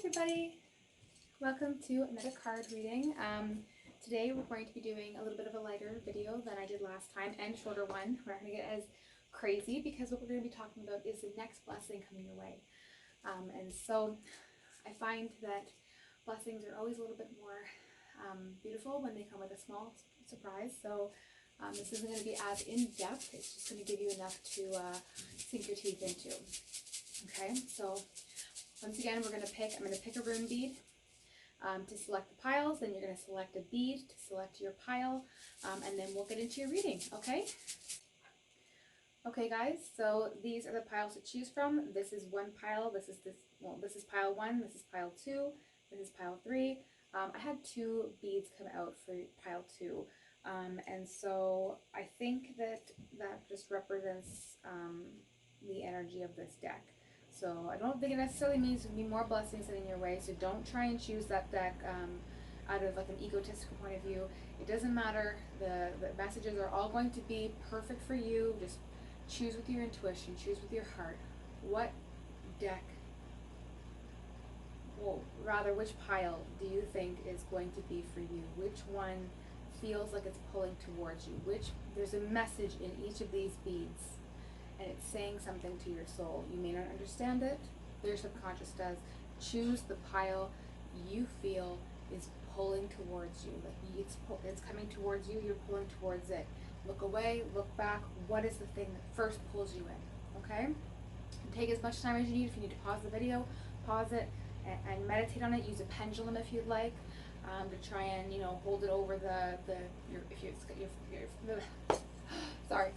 everybody, welcome to another card reading. Today we're going to be doing a little bit of a lighter video than I did last time, and a shorter one. We're not going to get as crazy because what we're going to be talking about is the next blessing coming your way. And so I find that blessings are always a little bit more beautiful when they come with a small surprise. So this isn't going to be as in-depth, it's just going to give you enough to sink your teeth into. Okay, so once again, I'm going to pick a rune bead to select the piles, then you're going to select a bead to select your pile, and then we'll get into your reading, okay? Okay guys, so these are the piles to choose from. This is one pile, this is pile 1, this is pile 2, this is pile 3. I had 2 beads come out for pile 2, and so I think that just represents the energy of this deck. So I don't think it necessarily means there'll be more blessings in your way, so don't try and choose that deck out of like an egotistical point of view. It doesn't matter. The messages are all going to be perfect for you. Just choose with your intuition, choose with your heart. What deck, well, rather, which pile do you think is going to be for you? Which one feels like it's pulling towards you? There's a message in each of these beads, and it's saying something to your soul. You may not understand it, but your subconscious does. Choose the pile you feel is pulling towards you. Like it's coming towards you, you're pulling towards it. Look away, look back. What is the thing that first pulls you in, okay? And take as much time as you need. If you need to pause the video, pause it and meditate on it. Use a pendulum if you'd like, to try and, hold it over sorry.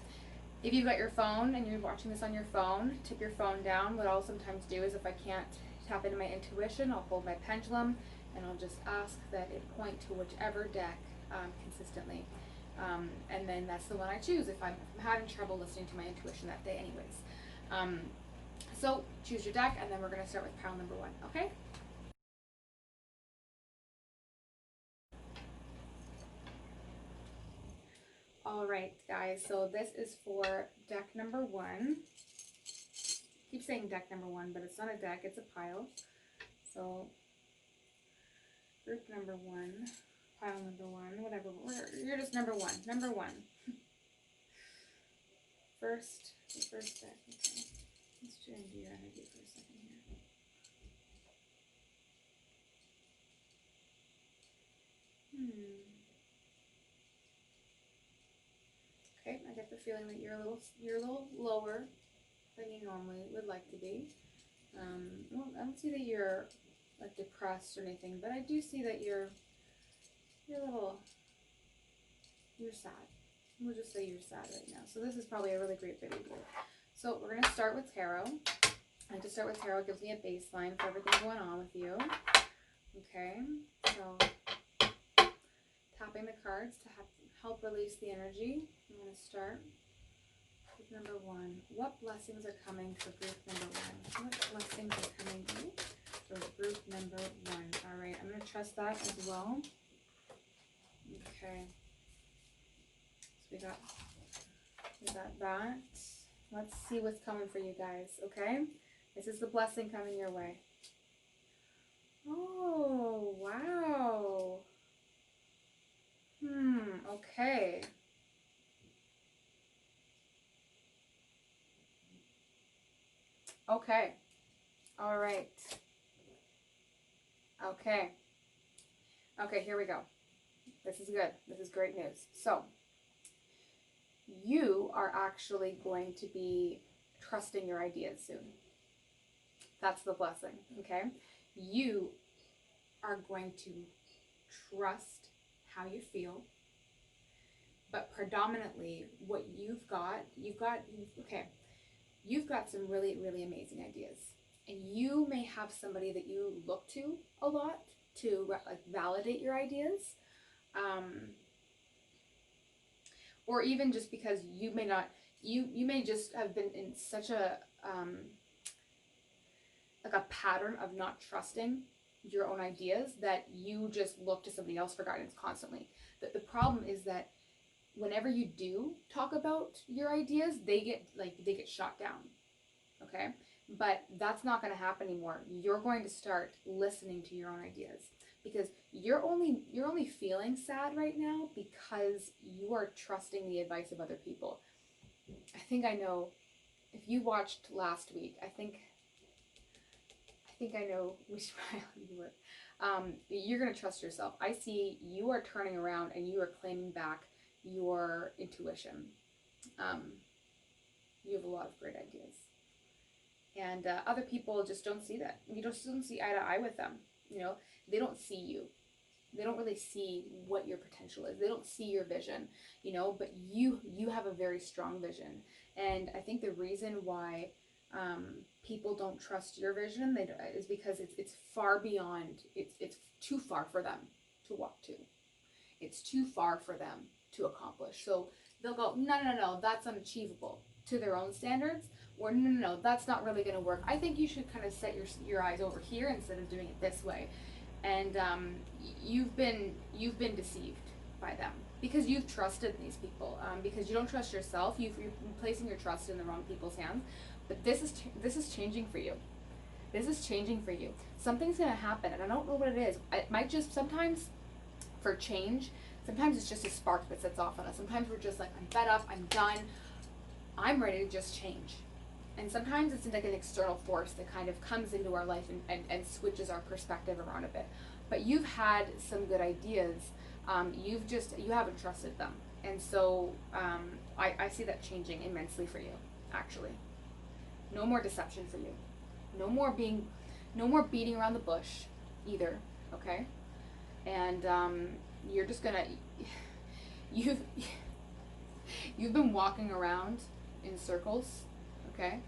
If you've got your phone and you're watching this on your phone, tip your phone down. What I'll sometimes do is if I can't tap into my intuition, I'll hold my pendulum and I'll just ask that it point to whichever deck consistently. And then that's the one I choose if I'm having trouble listening to my intuition that day anyways. So choose your deck, and then we're going to start with pile number 1, okay? Alright guys, so this is for deck number 1. I keep saying deck number 1, but it's not a deck, it's a pile. So group number 1, pile number 1, whatever, you're just number 1. The first deck, okay. Let's change your energy for a second here. Okay, I get the feeling that you're a little lower than you normally would like to be. Well, I don't see that you're like depressed or anything, but I do see that you're sad. We'll just say you're sad right now. So this is probably a really great video. So we're gonna start with tarot. I like to start with tarot. It gives me a baseline for everything going on with you. Okay, so tapping the cards to help release the energy. I'm going to start with number 1. What blessings are coming for group number 1? What blessings are coming for group number 1? All right, I'm going to trust that as well. Okay, so we got that. Let's see what's coming for you guys, okay? This is the blessing coming your way. Oh, wow. Okay. Okay. All right. Okay. Okay, here we go. This is good. This is great news. So, you are actually going to be trusting your ideas soon. That's the blessing, okay? You are going to trust how you feel, but predominantly what you've got some really, really amazing ideas, and you may have somebody that you look to a lot to validate your ideas, or even just because you may just have been in such a like a pattern of not trusting your own ideas that you just look to somebody else for guidance constantly. The problem is that whenever you do talk about your ideas, they get shot down. Okay? But that's not going to happen anymore. You're going to start listening to your own ideas, because you're only feeling sad right now because you are trusting the advice of other people. I think I know, if you watched last week, I think I know which file you were. You're going to trust yourself. I see you are turning around and you are claiming back your intuition. Um, you have a lot of great ideas. And other people just don't see that. You just don't see eye to eye with them. They don't see you. They don't really see what your potential is. They don't see your vision, but you have a very strong vision. And I think the reason why people don't trust your vision is because it's far beyond, it's too far for them to walk to. It's too far for them to accomplish. So they'll go, no, no, no, that's unachievable to their own standards, or no, no, no, that's not really going to work. I think you should kind of set your eyes over here instead of doing it this way. And you've been deceived by them because you've trusted these people, because you don't trust yourself. You're placing your trust in the wrong people's hands. But this is changing for you. This is changing for you. Something's going to happen, and I don't know what it is. It might just, sometimes for change, sometimes it's just a spark that sets off on us. Sometimes we're just like, I'm fed up, I'm done, I'm ready to just change. And sometimes it's like an external force that kind of comes into our life and switches our perspective around a bit. But you've had some good ideas. You haven't trusted them. And so I see that changing immensely for you, actually. No more deception for you. No more beating around the bush either, okay? And you're just gonna, you've been walking around in circles, okay?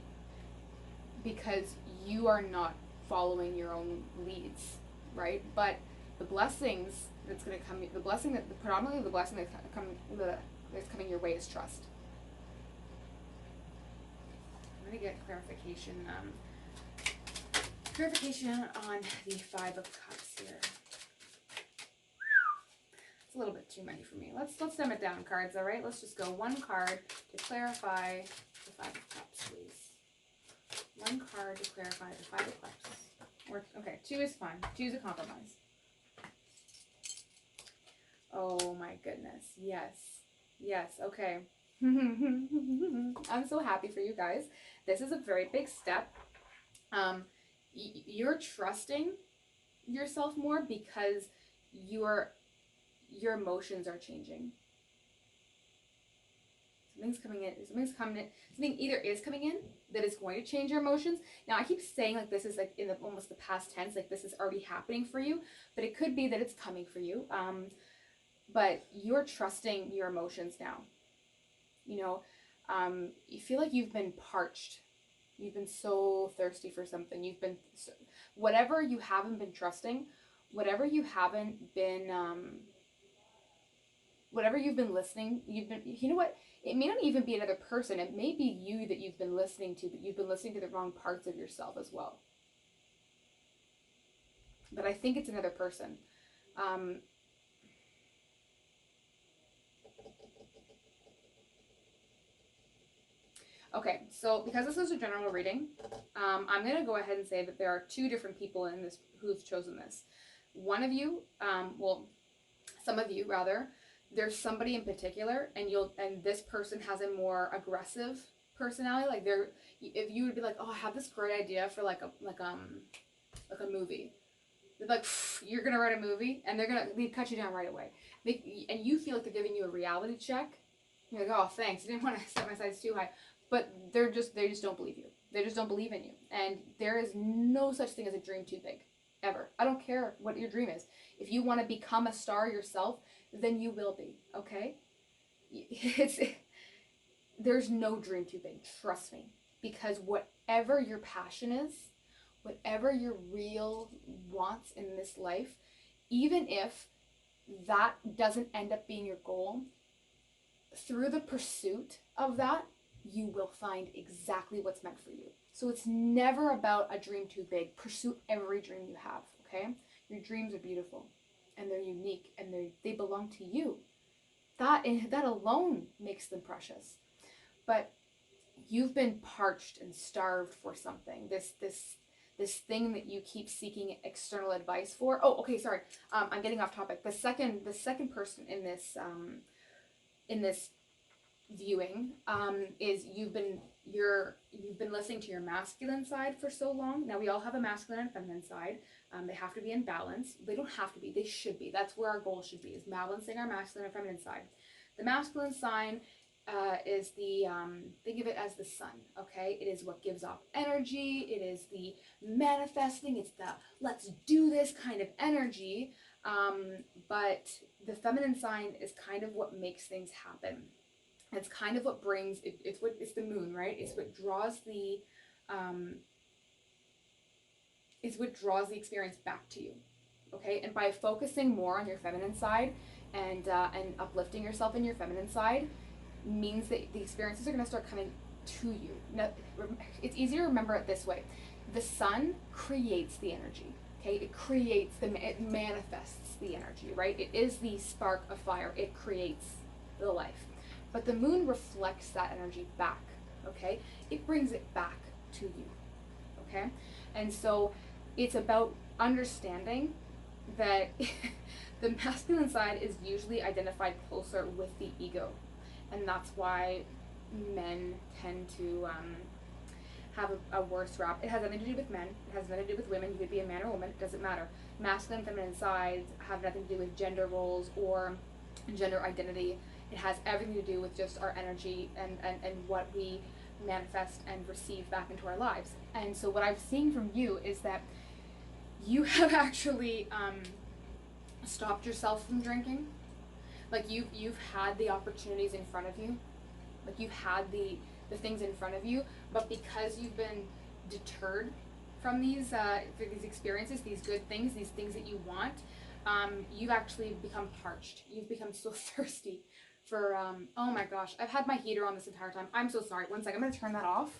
Because you are not following your own leads, right? But the blessings that's going to come, predominantly the blessing that's coming your way is trust. I'm going to get clarification on the 5 of Cups here. It's a little bit too many for me. Let's dumb it down, cards, all right? Let's just go one card to clarify the 5 of Cups, please. One card to clarify the 5 of Cups. Okay, 2 is fine. 2 is a compromise. Oh my goodness. Yes. Yes, okay. I'm so happy for you guys. This is a very big step. You're trusting yourself more because your emotions are changing. Something either is coming in that is going to change your emotions. Now I keep saying like this is like in almost the past tense, like this is already happening for you, but it could be that it's coming for you. But you're trusting your emotions now. You feel like you've been parched. You've been so thirsty for something. Whatever you haven't been trusting, whatever you haven't been, whatever you've been listening, you know what? It may not even be another person. It may be you that you've been listening to, but you've been listening to the wrong parts of yourself as well. But I think it's another person. Okay, so because this is a general reading, I'm going to go ahead and say that there are 2 different people in this who've chosen this. One of you, some of you rather, there's somebody in particular, and this person has a more aggressive personality. Like if you would be like, oh, I have this great idea for like a movie. They're like, you're gonna write a movie, and they cut you down right away. And you feel like they're giving you a reality check. You're like, oh, thanks. I didn't want to set my sights too high. But they just don't believe you. They just don't believe in you. And there is no such thing as a dream too big, ever. I don't care what your dream is. If you want to become a star yourself, then you will be, okay? There's no dream too big, trust me. Because whatever your passion is, whatever your real wants in this life, even if that doesn't end up being your goal, through the pursuit of that, you will find exactly what's meant for you. So it's never about a dream too big. Pursue every dream you have, okay? Your dreams are beautiful, and they're unique, and they belong to you. That alone makes them precious. But you've been parched and starved for something. This thing that you keep seeking external advice for. Oh, okay, sorry. I'm getting off topic. The second person in this viewing is you've been listening to your masculine side for so long. Now we all have a masculine and feminine side. They have to be in balance. They don't have to be. They should be. That's where our goal should be, is balancing our masculine and feminine side. The masculine sign is the think of it as the sun. Okay, it is what gives off energy. It is the manifesting. It's the let's do this kind of energy. But the feminine sign is kind of what makes things happen. It's kind of what brings it, it's the moon, right? It's what draws the experience back to you. Okay, and by focusing more on your feminine side and uplifting yourself in your feminine side means that the experiences are going to start coming to you. Now, it's easier to remember it this way: the sun creates the energy. Okay, it manifests the energy, right? It is the spark of fire. It creates the life. But the moon reflects that energy back, okay? It brings it back to you, okay? And so it's about understanding that the masculine side is usually identified closer with the ego. And that's why men tend to have a worse rap. It has nothing to do with men. It has nothing to do with women. You could be a man or a woman. It doesn't matter. Masculine and feminine sides have nothing to do with gender roles or gender identity. It has everything to do with just our energy and what we manifest and receive back into our lives. And so what I've seen from you is that you have actually stopped yourself from drinking. Like you've had the opportunities in front of you. Like you've had the things in front of you, but because you've been deterred from these experiences, these good things, these things that you want, you've actually become parched. You've become so thirsty for oh my gosh, I've had my heater on this entire time. I'm so sorry. One second, I'm gonna turn that off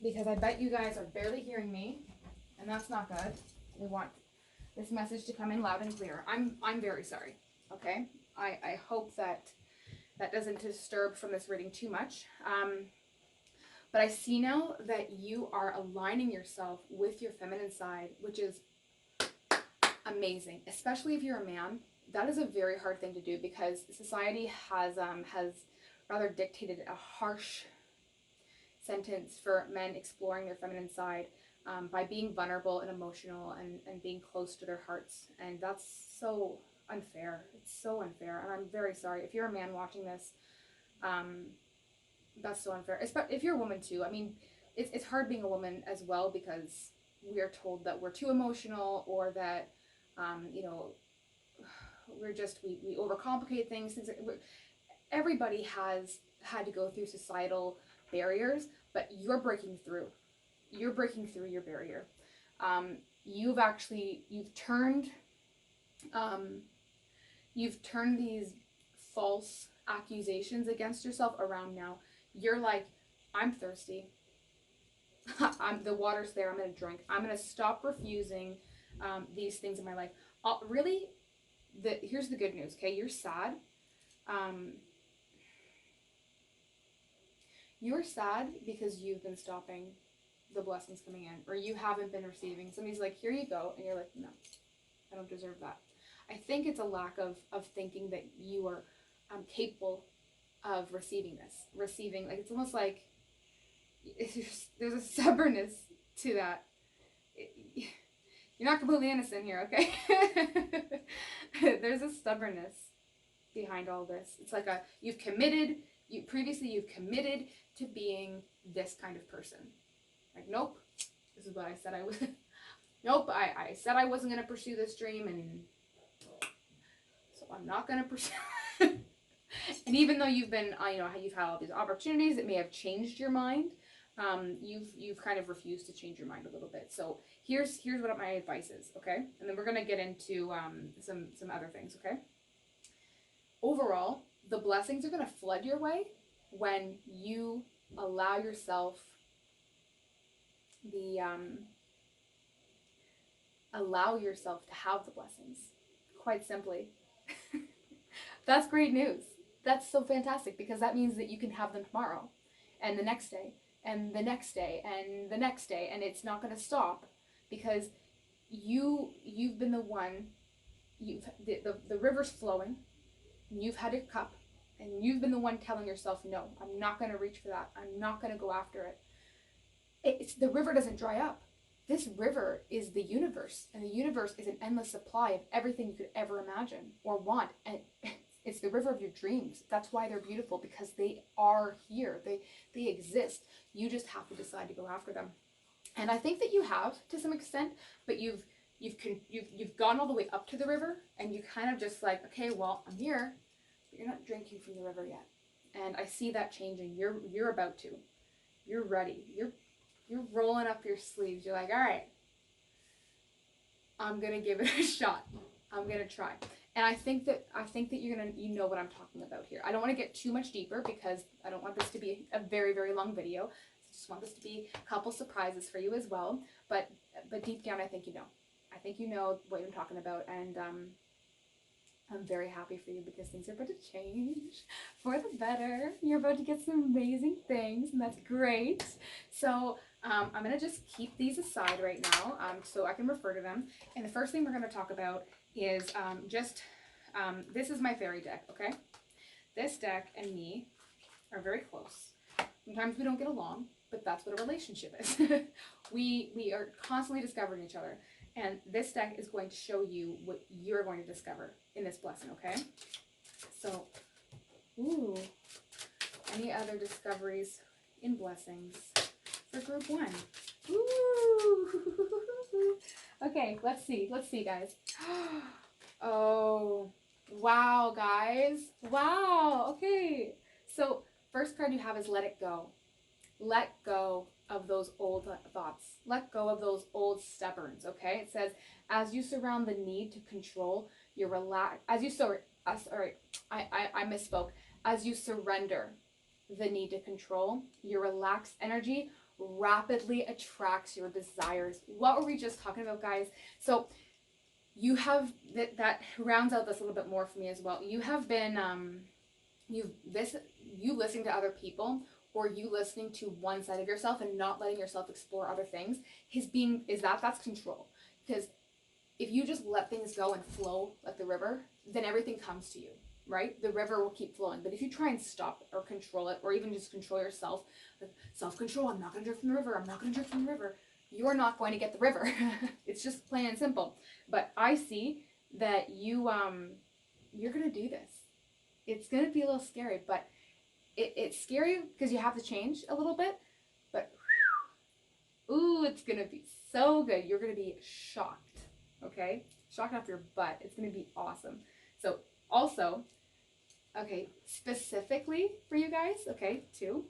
because I bet you guys are barely hearing me, and that's not good. We want this message to come in loud and clear. I'm very sorry. Okay, I hope that doesn't disturb from this reading too much. But I see now that you are aligning yourself with your feminine side, which is amazing, especially if you're a man. That is a very hard thing to do because society has rather dictated a harsh sentence for men exploring their feminine side by being vulnerable and emotional and being close to their hearts. And that's so unfair. It's so unfair. And I'm very sorry. If you're a man watching this, that's so unfair. If you're a woman too, I mean, it's hard being a woman as well because we are told that we're too emotional or that, we overcomplicate things. Everybody has had to go through societal barriers, but you're breaking through. You're breaking through your barrier. You've turned these false accusations against yourself around now. You're like, I'm thirsty. The water's there. I'm going to drink. I'm going to stop refusing these things in my life. Really, here's the good news, okay? You're sad. You're sad because you've been stopping the blessings coming in, or you haven't been receiving. Somebody's like, here you go, and you're like, no, I don't deserve that. I think it's a lack of thinking that you are capable of receiving this. Like, it's almost like there's a stubbornness to that. You're not completely innocent here, okay? There's a stubbornness behind all this. It's like you've committed to being this kind of person. Like, nope, this is what I said I was. Nope, I said I wasn't going to pursue this dream, and so I'm not going to pursue. And even though you've been, you've had all these opportunities that may have changed your mind, you've kind of refused to change your mind a little bit. So here's what my advice is, okay? And then we're going to get into some other things, okay? Overall, the blessings are going to flood your way when you allow yourself to have the blessings. Quite simply. That's great news. That's so fantastic because that means that you can have them tomorrow. and the next day, and the next day, and the next day, and it's not going to stop because you've been the one, the river's flowing, and you've had your cup, and you've been the one telling yourself, no, I'm not going to reach for that. I'm not going to go after it. The river doesn't dry up. This river is the universe, and the universe is an endless supply of everything you could ever imagine or want. And it's the river of your dreams. That's why they're beautiful, because they are here. They exist. You just have to decide to go after them. And I think that you have to some extent, but you've gone all the way up to the river, and you kind of just like, okay, well, I'm here, but you're not drinking from the river yet. And I see that changing. You're about to. You're ready. You're rolling up your sleeves. You're like, all right, I'm gonna give it a shot. I'm gonna try. And I think that you know what I'm talking about here. I don't want to get too much deeper because I don't want this to be a very, very long video. I just want this to be a couple surprises for you as well. But deep down, I think you know. I think you know what I'm talking about, and I'm very happy for you because things are about to change for the better. You're about to get some amazing things, and that's great. So I'm going to just keep these aside right now so I can refer to them. And the first thing we're going to talk about is this is my fairy deck, okay? This deck and me are very close. Sometimes we don't get along, but that's what a relationship is. we are constantly discovering each other. And this deck is going to show you what you're going to discover in this blessing, okay? So, ooh, any other discoveries in blessings for group 1? Ooh. Okay, let's see, guys. Oh, wow, guys. Wow, okay. So, first card you have is Let It Go. Let go of those old thoughts. Let go of those old stubborns, okay? It says, as you surround the need to control, you relax. I misspoke. As you surrender the need to control, your relaxed energy rapidly attracts your desires. What were we just talking about, guys? So you have, that rounds out this a little bit more for me as well. You have been, you listening to other people, or you listening to one side of yourself and not letting yourself explore other things, that's control. Because if you just let things go and flow like the river, then everything comes to you, right? The river will keep flowing. But if you try and stop or control it, or even just control yourself, like self-control, I'm not going to drink from the river, I'm not going to drink from the river, you're not going to get the river. It's just plain and simple. But I see that you're going to do this. It's going to be a little scary, but it's scary because you have to change a little bit, but ooh, it's going to be so good. You're going to be shocked, okay? Shocked off your butt. It's going to be awesome. So also, okay, specifically for you guys, okay, 2,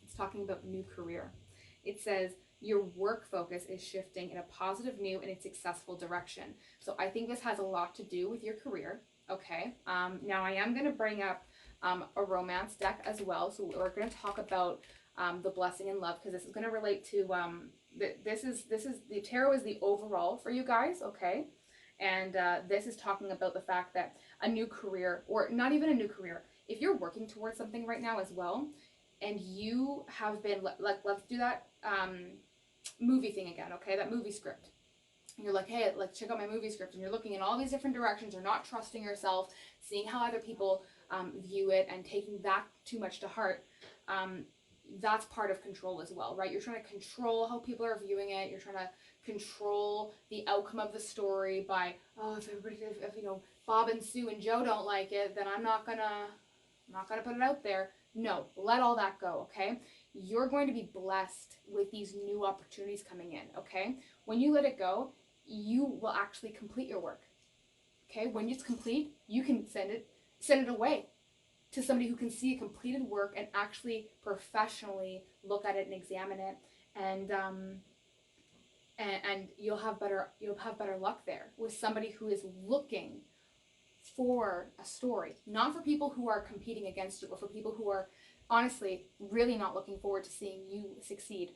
it's talking about new career. It says your work focus is shifting in a positive, new, and successful direction. So I think this has a lot to do with your career, okay? Now I am going to bring up a romance deck as well. So we're going to talk about the blessing and love, because this is going to relate to this is the tarot is the overall for you guys, okay? And this is talking about the fact that a new career, or not even a new career, if you're working towards something right now as well, and you have been let's do that movie thing again, okay? That movie script. And you're like, hey, like, check out my movie script, and you're looking in all these different directions, you're not trusting yourself, seeing how other people view it, and taking that too much to heart. That's part of control as well, right? You're trying to control how people are viewing it. You're trying to control the outcome of the story by, oh, if you know, Bob and Sue and Joe don't like it, then I'm not gonna put it out there. No, let all that go, okay? You're going to be blessed with these new opportunities coming in, okay? When you let it go, you will actually complete your work, okay? When it's complete, you can send it away to somebody who can see a completed work and actually professionally look at it and examine it, and you'll have better luck there with somebody who is looking for a story, not for people who are competing against you, or for people who are honestly really not looking forward to seeing you succeed.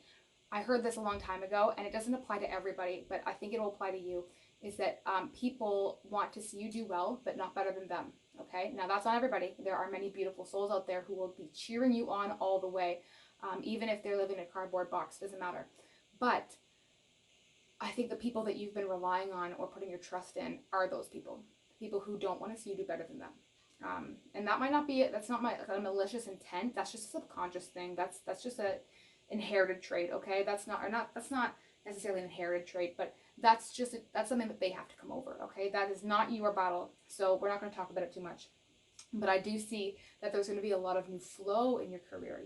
I heard this a long time ago, and it doesn't apply to everybody, but I think it'll apply to you, is that people want to see you do well, but not better than them, Okay, now that's not everybody. There are many beautiful souls out there who will be cheering you on all the way, even if they're living in a cardboard box, doesn't matter. But I think the people that you've been relying on or putting your trust in are those people who don't want to see you do better than them. And that might not be it. That's not a malicious intent. That's just a subconscious thing. That's just a inherited trait. Okay, that's not necessarily an inherited trait, but that's something that they have to come over. Okay, that is not your battle. So we're not going to talk about it too much. But I do see that there's going to be a lot of new flow in your career.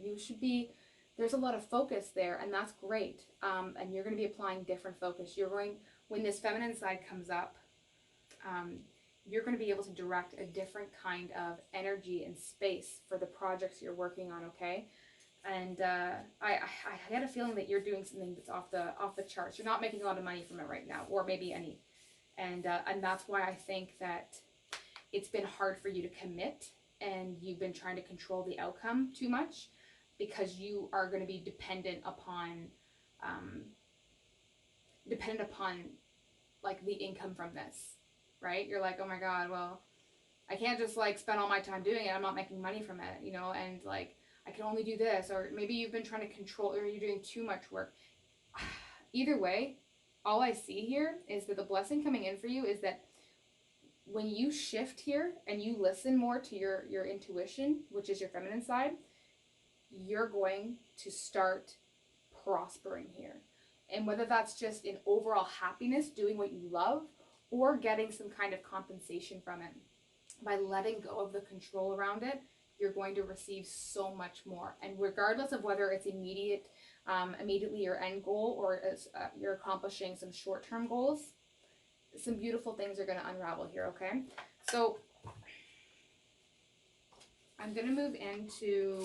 There's a lot of focus there, and that's great. And you're going to be applying different focus. When this feminine side comes up, you're going to be able to direct a different kind of energy and space for the projects you're working on, okay? And I had a feeling that you're doing something that's off the charts. You're not making a lot of money from it right now, or maybe any. And that's why I think that it's been hard for you to commit, and you've been trying to control the outcome too much, because you are going to be dependent upon like the income from this, right? You're like, oh my God, well, I can't just like spend all my time doing it. I'm not making money from it, you know, and like I can only do this. Or maybe you've been trying to control, or you're doing too much work. Either way, all I see here is that the blessing coming in for you is that when you shift here and you listen more to your intuition, which is your feminine side, you're going to start prospering here. And whether that's just in overall happiness, doing what you love, or getting some kind of compensation from it, by letting go of the control around it, you're going to receive so much more. And regardless of whether it's immediately your end goal, or you're accomplishing some short-term goals, some beautiful things are going to unravel here, okay? So I'm going to move into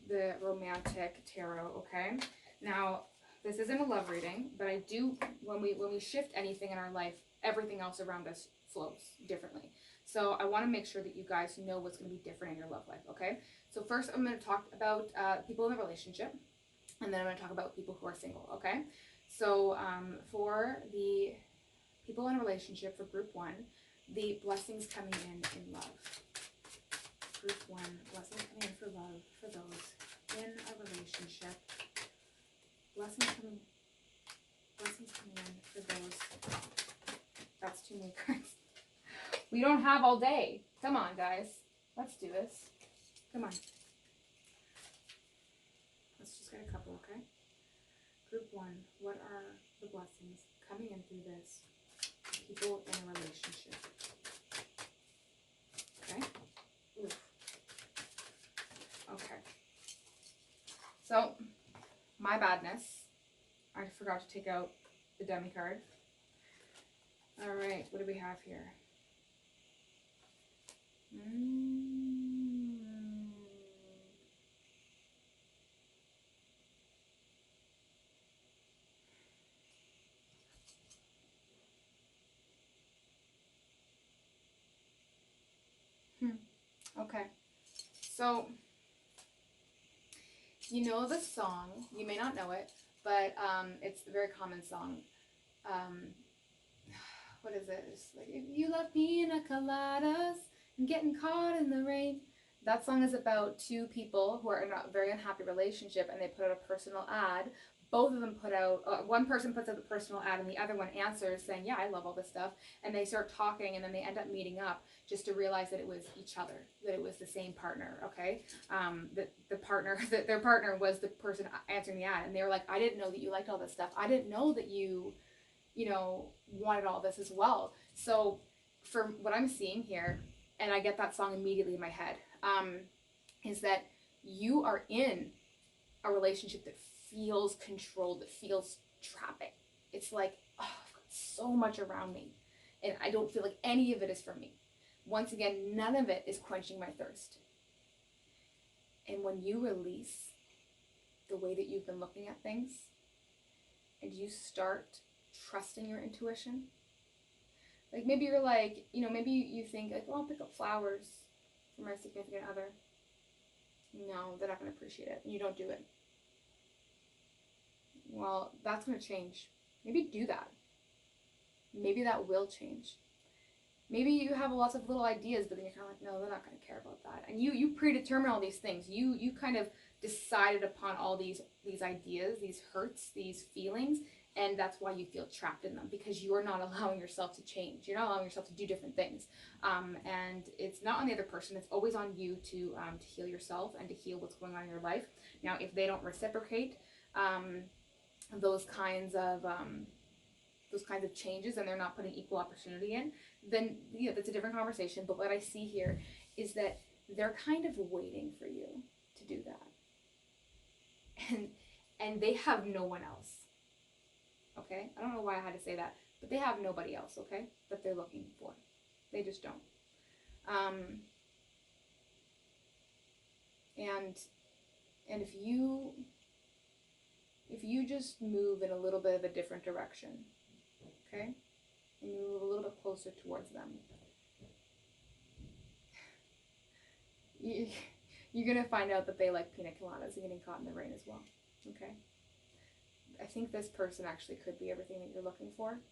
the romantic tarot, okay? Now, this isn't a love reading, but I do, when we shift anything in our life, everything else around us flows differently. So I want to make sure that you guys know what's going to be different in your love life, okay? So first I'm going to talk about people in a relationship, and then I'm going to talk about people who are single, okay? So for the people in a relationship, for group 1, the blessings coming in love. Group 1, blessings coming in for love, for those in a relationship. Blessings coming in for those. That's too many cards. We don't have all day. Come on, guys. Let's do this. Come on. Let's just get a couple, okay? Group 1, what are the blessings coming in through this? People in a relationship. Okay? Oof. Okay. So, my badness. I forgot to take out the dummy card. Alright, what do we have here? Okay. So, you know the song. You may not know it, but it's a very common song. What is it? It's like, if you love pina coladas and getting caught in the rain. That song is about two people who are in a very unhappy relationship, and they put out a personal ad. Both of them put out, one person puts out the personal ad and the other one answers saying, yeah, I love all this stuff. And they start talking, and then they end up meeting up just to realize that it was each other, that it was the same partner, okay? That their partner was the person answering the ad. And they were like, I didn't know that you liked all this stuff. I didn't know that you wanted all this as well. So for what I'm seeing here, and I get that song immediately in my head, is that you are in a relationship that feels controlled, that feels trapping. It's like, oh, I've got so much around me, and I don't feel like any of it is for me. Once again, none of it is quenching my thirst. And when you release the way that you've been looking at things, and you start trusting your intuition, like maybe you're like, maybe you think like, well, I'll pick up flowers for my significant other. No, they're not going to appreciate it, and you don't do it. Well, that's going to change. Maybe do that. Maybe that will change. Maybe you have lots of little ideas, but then you're kind of like, no, they're not going to care about that. And you predetermine all these things. You kind of decided upon all these ideas, these hurts, these feelings, and that's why you feel trapped in them, because you're not allowing yourself to change. You're not allowing yourself to do different things. And it's not on the other person. It's always on you to heal yourself and to heal what's going on in your life. Now, if they don't reciprocate those kinds of changes, and they're not putting equal opportunity in, then that's a different conversation. But what I see here is that they're kind of waiting for you to do that, and they have no one else. Okay, I don't know why I had to say that, but they have nobody else. Okay, that they're looking for. They just don't. And if you just move in a little bit of a different direction, okay, and you move a little bit closer towards them, you're gonna find out that they like pina coladas and getting caught in the rain as well. Okay, I think this person actually could be everything that you're looking for,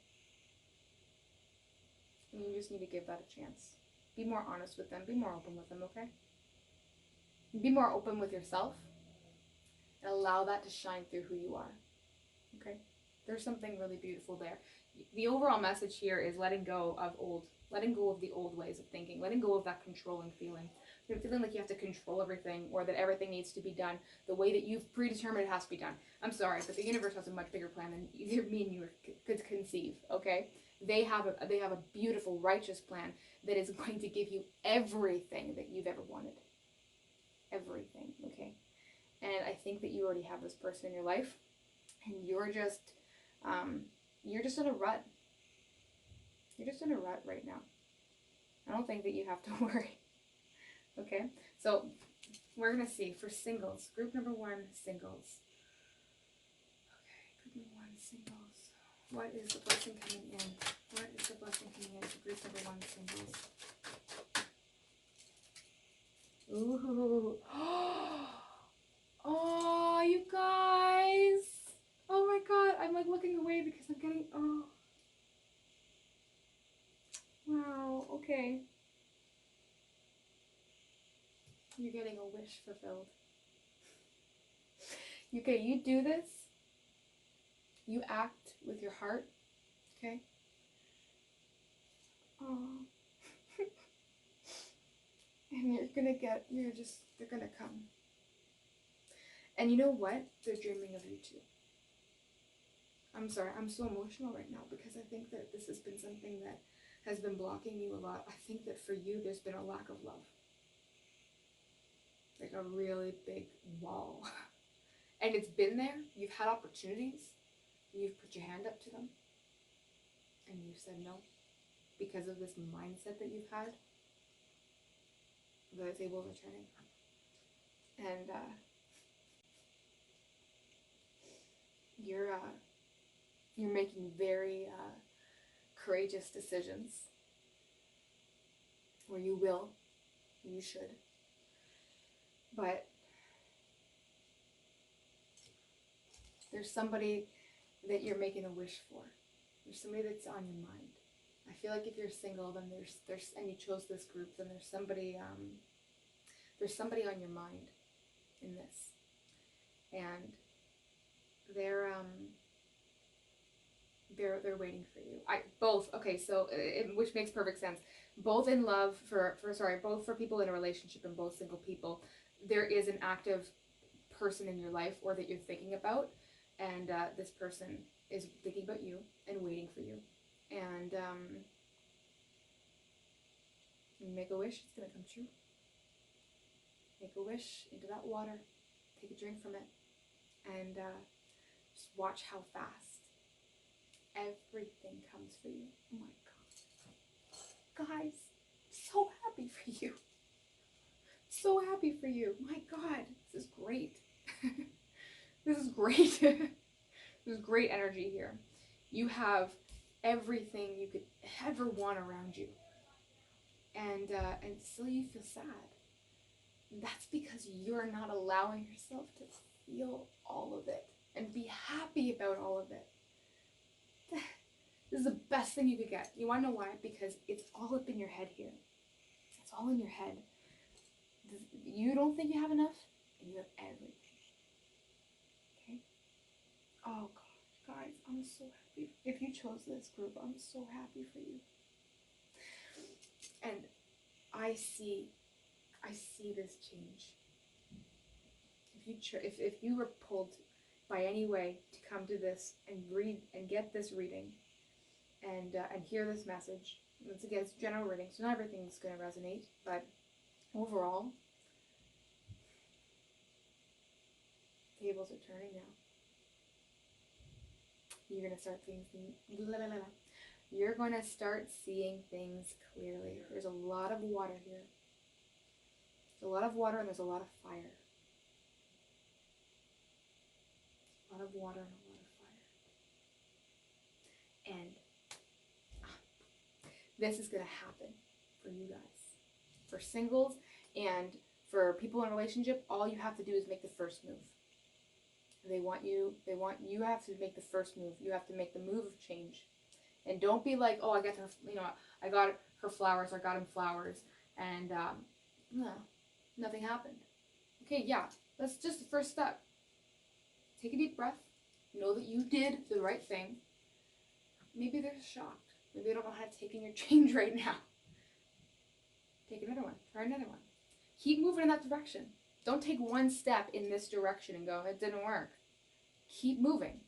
and you just need to give that a chance. Be more honest with them. Be more open with them. Okay, be more open with yourself, and allow that to shine through who you are. Okay, there's something really beautiful there. The overall message here is letting go of the old ways of thinking, letting go of that controlling feeling. You're feeling like you have to control everything, or that everything needs to be done the way that you've predetermined it has to be done. I'm sorry, but the universe has a much bigger plan than either me and you could conceive. Okay, they have a beautiful, righteous plan that is going to give you everything that you've ever wanted. Everything. Okay, and I think that you already have this person in your life, and you're just in a rut. You're just in a rut right now. I don't think that you have to worry. Okay, so we're gonna see for singles, group number 1, singles. Okay, group number 1, singles. What is the blessing coming in? What is the blessing coming in for group number 1, singles? Ooh. Oh, you guys. Oh my God, I'm like looking away because I'm getting, oh. Wow, okay. You're getting a wish fulfilled. Okay, you do this. You act with your heart, okay? Oh. And they're gonna come. And you know what? They're dreaming of you too. I'm sorry, I'm so emotional right now because I think that this has been something that has been blocking you a lot. I think that for you, there's been a lack of love. Like a really big wall. And it's been there. You've had opportunities. You've put your hand up to them. And you've said no. Because of this mindset that you've had. The tables are turning. And you're making very courageous decisions. Or you will. You should. But there's somebody that you're making a wish for. There's somebody that's on your mind. I feel like if you're single, then there's and you chose this group, then there's somebody on your mind in this, and they're waiting for you. Okay, so which makes perfect sense. Both in love both for people in a relationship and both single people, there is an active person in your life or that you're thinking about, and this person is thinking about you and waiting for you. And you make a wish, it's gonna come true. Make a wish into that water, take a drink from it, and just watch how fast everything comes for you. Oh my God. Guys, so happy for you. So happy for you. My God, this is great. This is great. There's great energy here. You have everything you could ever want around you. And still you feel sad. That's because you're not allowing yourself to feel all of it and be happy about all of it. This is the best thing you could get. You want to know why? Because it's all up in your head here. It's all in your head. You don't think you have enough, and you have everything. Okay? Oh, gosh, guys, I'm so happy. If you chose this group, I'm so happy for you. And I see this change. If you were pulled by any way to come to this and read and get this reading and hear this message, once again, it's general reading, so not everything's going to resonate, but overall, tables are turning now. You're going to start seeing things. You're going to start seeing things clearly. There's a lot of water here. There's a lot of water and there's a lot of fire. A lot of water and a lot of fire. And this is going to happen for you guys. For singles and for people in a relationship, all you have to do is make the first move. You have to make the first move. You have to make the move of change. And don't be like, oh, I got her flowers, or I got him flowers, and no, nothing happened. Okay, yeah, that's just the first step. Take a deep breath. Know that you did the right thing. Maybe they're shocked. Maybe they don't know how to take in your change right now. Take another one. Try another one. Keep moving in that direction. Don't take one step in this direction and go, it didn't work. Keep moving.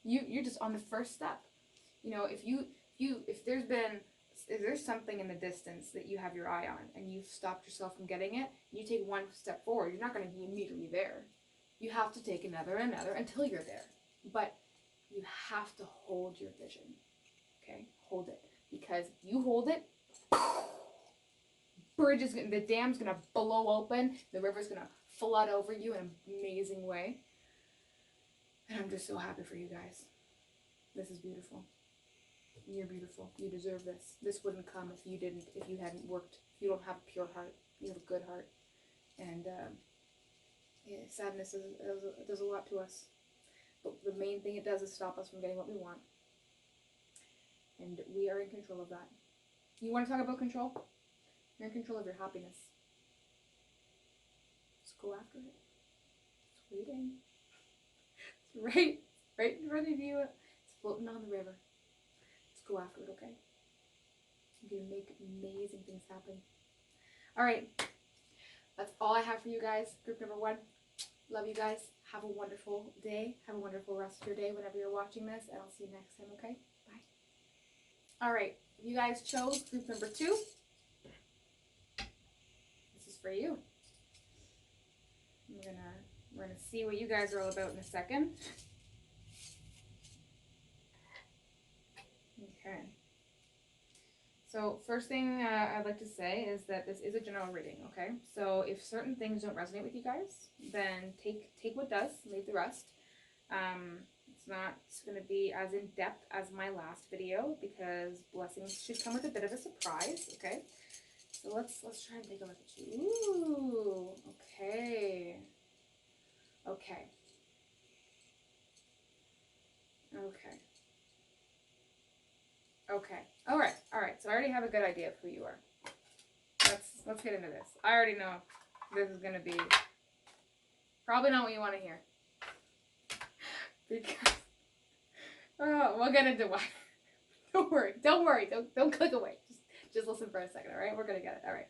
You're just on the first step. You know, if there's something in the distance that you have your eye on and you've stopped yourself from getting it, you take one step forward, you're not going to be immediately there. You have to take another until you're there. But you have to hold your vision. Okay? Hold it. Because you hold it, the dam's going to blow open, the river's going to flood over you in an amazing way. And I'm just so happy for you guys. This is beautiful. You're beautiful. You deserve this. This wouldn't come if you hadn't worked. If you don't have a pure heart. You have a good heart. And sadness does a lot to us. But the main thing it does is stop us from getting what we want. And we are in control of that. You want to talk about control? You're in control of your happiness. Just go after it. It's waiting. It's right in front of you. It's floating on the river. Just go after it, okay? You're going to make amazing things happen. Alright. That's all I have for you guys. Group number 1. Love you guys. Have a wonderful day. Have a wonderful rest of your day whenever you're watching this. And I'll see you next time, okay? Bye. Alright. You guys chose group number 2. This is for you. We're gonna see what you guys are all about in a second. Okay. So first thing I'd like to say is that this is a general reading, okay? So if certain things don't resonate with you guys, then take what does, leave the rest. It's not going to be as in-depth as my last video because blessings should come with a bit of a surprise, okay? So let's try and take a look at you. Ooh, okay. Okay. Okay. Okay. All right. So I already have a good idea of who you are. Let's get into this. I already know this is gonna be probably not what you want to hear. Because we'll get into why. Don't worry. Don't click away. Just listen for a second. All right, we're gonna get it. All right.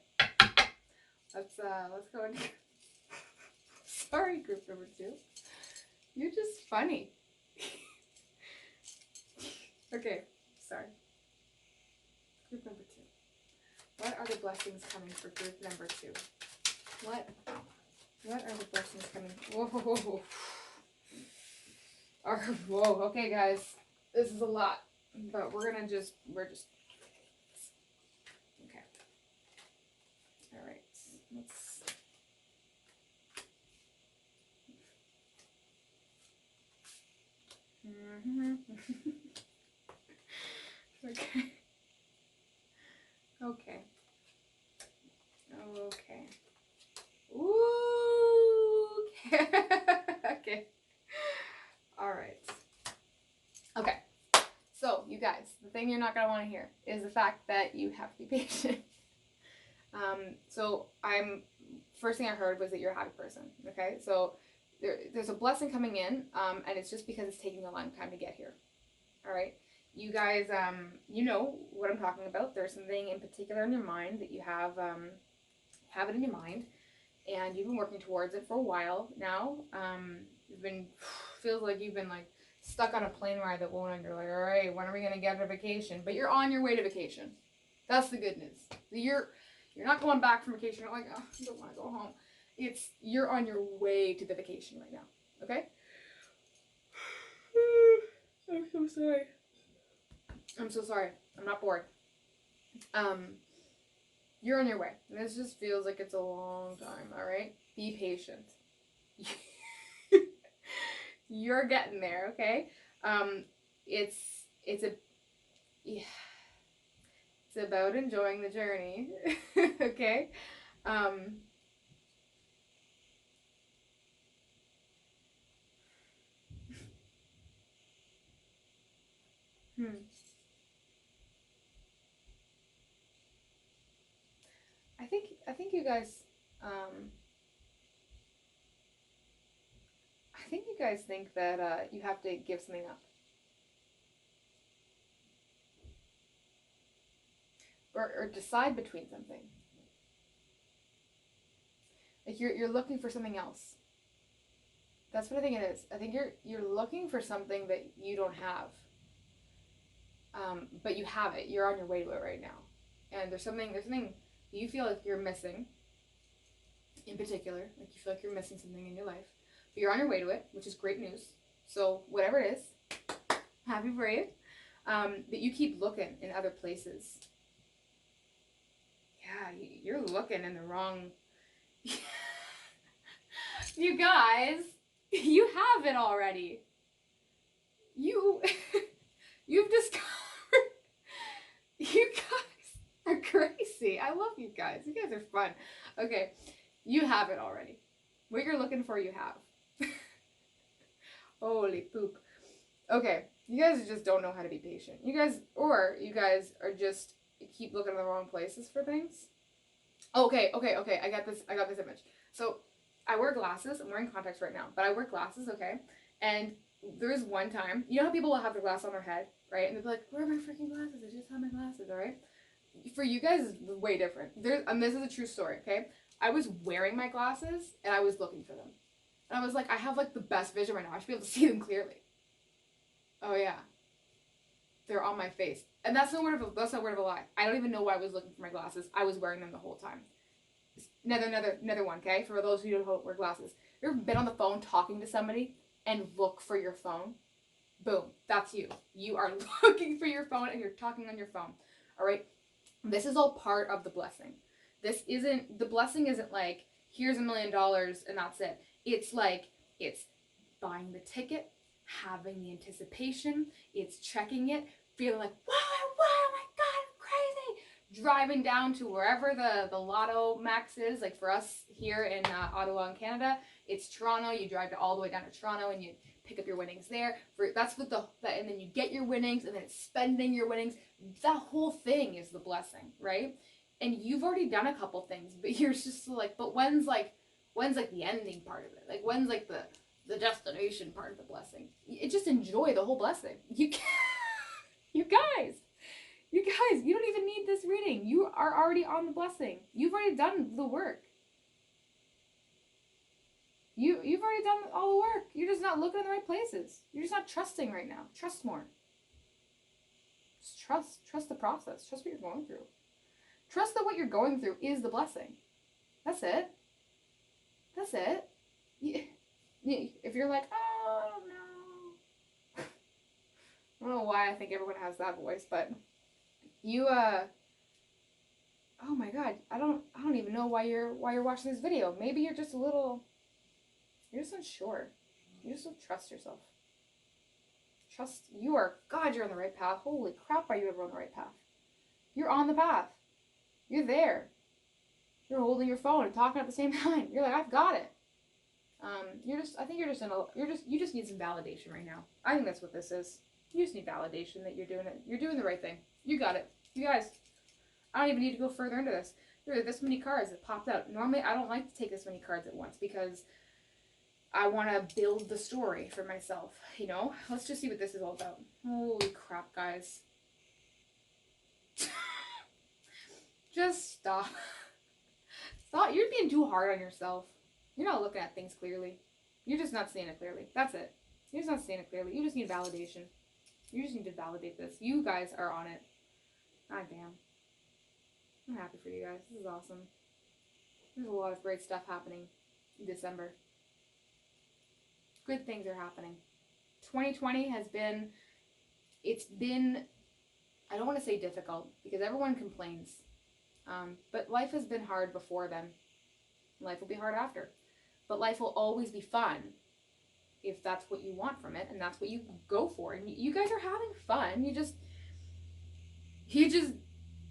Let's go into. Sorry, group number 2. You're just funny. Okay. Sorry. Group number 2. What are the blessings coming for group number 2? What are the blessings coming? Whoa. Whoa. Okay, guys. This is a lot. But we're just okay. All right. Let's Okay. Ooh. Okay. All right. Okay. So, you guys thing you're not going to want to hear is the fact that you have to be patient. So first thing I heard was that you're a happy person. Okay. So there's a blessing coming in, and it's just because it's taking a long time to get here. All right. You guys, you know what I'm talking about. There's something in particular in your mind that you have it in your mind, and you've been working towards it for a while now. Feels like you've been like stuck on a plane ride that won't end. You're like, all right, when are we gonna get to vacation? But you're on your way to vacation. That's the good news. You're not going back from vacation. You're like, oh, I don't want to go home. You're on your way to the vacation right now. Okay? I'm so sorry. I'm so sorry. I'm not bored. You're on your way. This just feels like it's a long time, alright? Be patient. You're getting there, okay? It's about enjoying the journey. Okay? I think you guys I think you guys think that you have to give something up. Or decide between something. Like you're looking for something else. That's what I think it is. I think you're looking for something that you don't have. But you have it. You're on your way to it right now. And there's something you feel like you're missing in particular. Like you feel like you're missing something in your life. But you're on your way to it, which is great news. So whatever it is, happy for you. But you keep looking in other places. Yeah, you're looking in the wrong... You guys, you have it already. You've discovered... You guys are crazy. I love you guys. You guys are fun. Okay, you have it already. What you're looking for, you have. Holy poop. Okay, you guys just don't know how to be patient. You guys are just keep looking in the wrong places for things. Okay. I got this image. So I wear glasses. I'm wearing contacts right now, but I wear glasses, okay? And there's one time, you know how people will have their glasses on their head, right? And they'll be like, where are my freaking glasses? I just have my glasses, all right? For you guys, it's way different. This is a true story, okay? I was wearing my glasses, and I was looking for them. And I was like, I have, like, the best vision right now. I should be able to see them clearly. Oh, yeah. They're on my face. And that's not word of a lie. I don't even know why I was looking for my glasses. I was wearing them the whole time. Another one, okay? For those who don't wear glasses. You ever been on the phone talking to somebody and look for your phone? Boom. That's you. You are looking for your phone and you're talking on your phone. All right? This is all part of the blessing. The blessing isn't like, here's $1 million and that's it. It's like, it's buying the ticket, having the anticipation, it's checking it, feeling like, wow, oh my God, I'm crazy. Driving down to wherever the lotto max is, like for us here in Ottawa in Canada, it's Toronto. You drive all the way down to Toronto and you pick up your winnings there. And then you get your winnings and then it's spending your winnings. That whole thing is the blessing, right? And you've already done a couple things, but you're just like, but when's like the ending part of it? Like when's like the destination part of the blessing? You just enjoy the whole blessing. You guys, you don't even need this reading. You are already on the blessing. You've already done the work. You've already done all the work. You're just not looking in the right places. You're just not trusting right now. Trust more. Just trust the process. Trust what you're going through. Trust that what you're going through is the blessing. That's it. That's it. If you're like, oh, I don't know. I don't know why I think everyone has that voice, but you, oh my God, I don't even know why you're watching this video. Maybe you're just you're just unsure. You just don't trust yourself. God, you're on the right path. Holy crap, are you ever on the right path? You're on the path. You're there. You're holding your phone and talking at the same time. You're like, I've got it. I think you just need some validation right now. I think that's what this is. You just need validation that you're doing it. You're doing the right thing. You got it. You guys, I don't even need to go further into this. There are this many cards that popped out. Normally, I don't like to take this many cards at once because I want to build the story for myself, you know? Let's just see what this is all about. Holy crap, guys. Just stop. Stop. You're being too hard on yourself. You're not looking at things clearly. You're just not seeing it clearly. That's it. You're just not seeing it clearly. You just need validation. You just need to validate this. You guys are on it. God damn. I'm happy for you guys. This is awesome. There's a lot of great stuff happening in December. Good things are happening. 2020 has been, I don't want to say difficult because everyone complains. But life has been hard before then. Life will be hard after. But life will always be fun if that's what you want from it and that's what you go for. And you guys are having fun. You just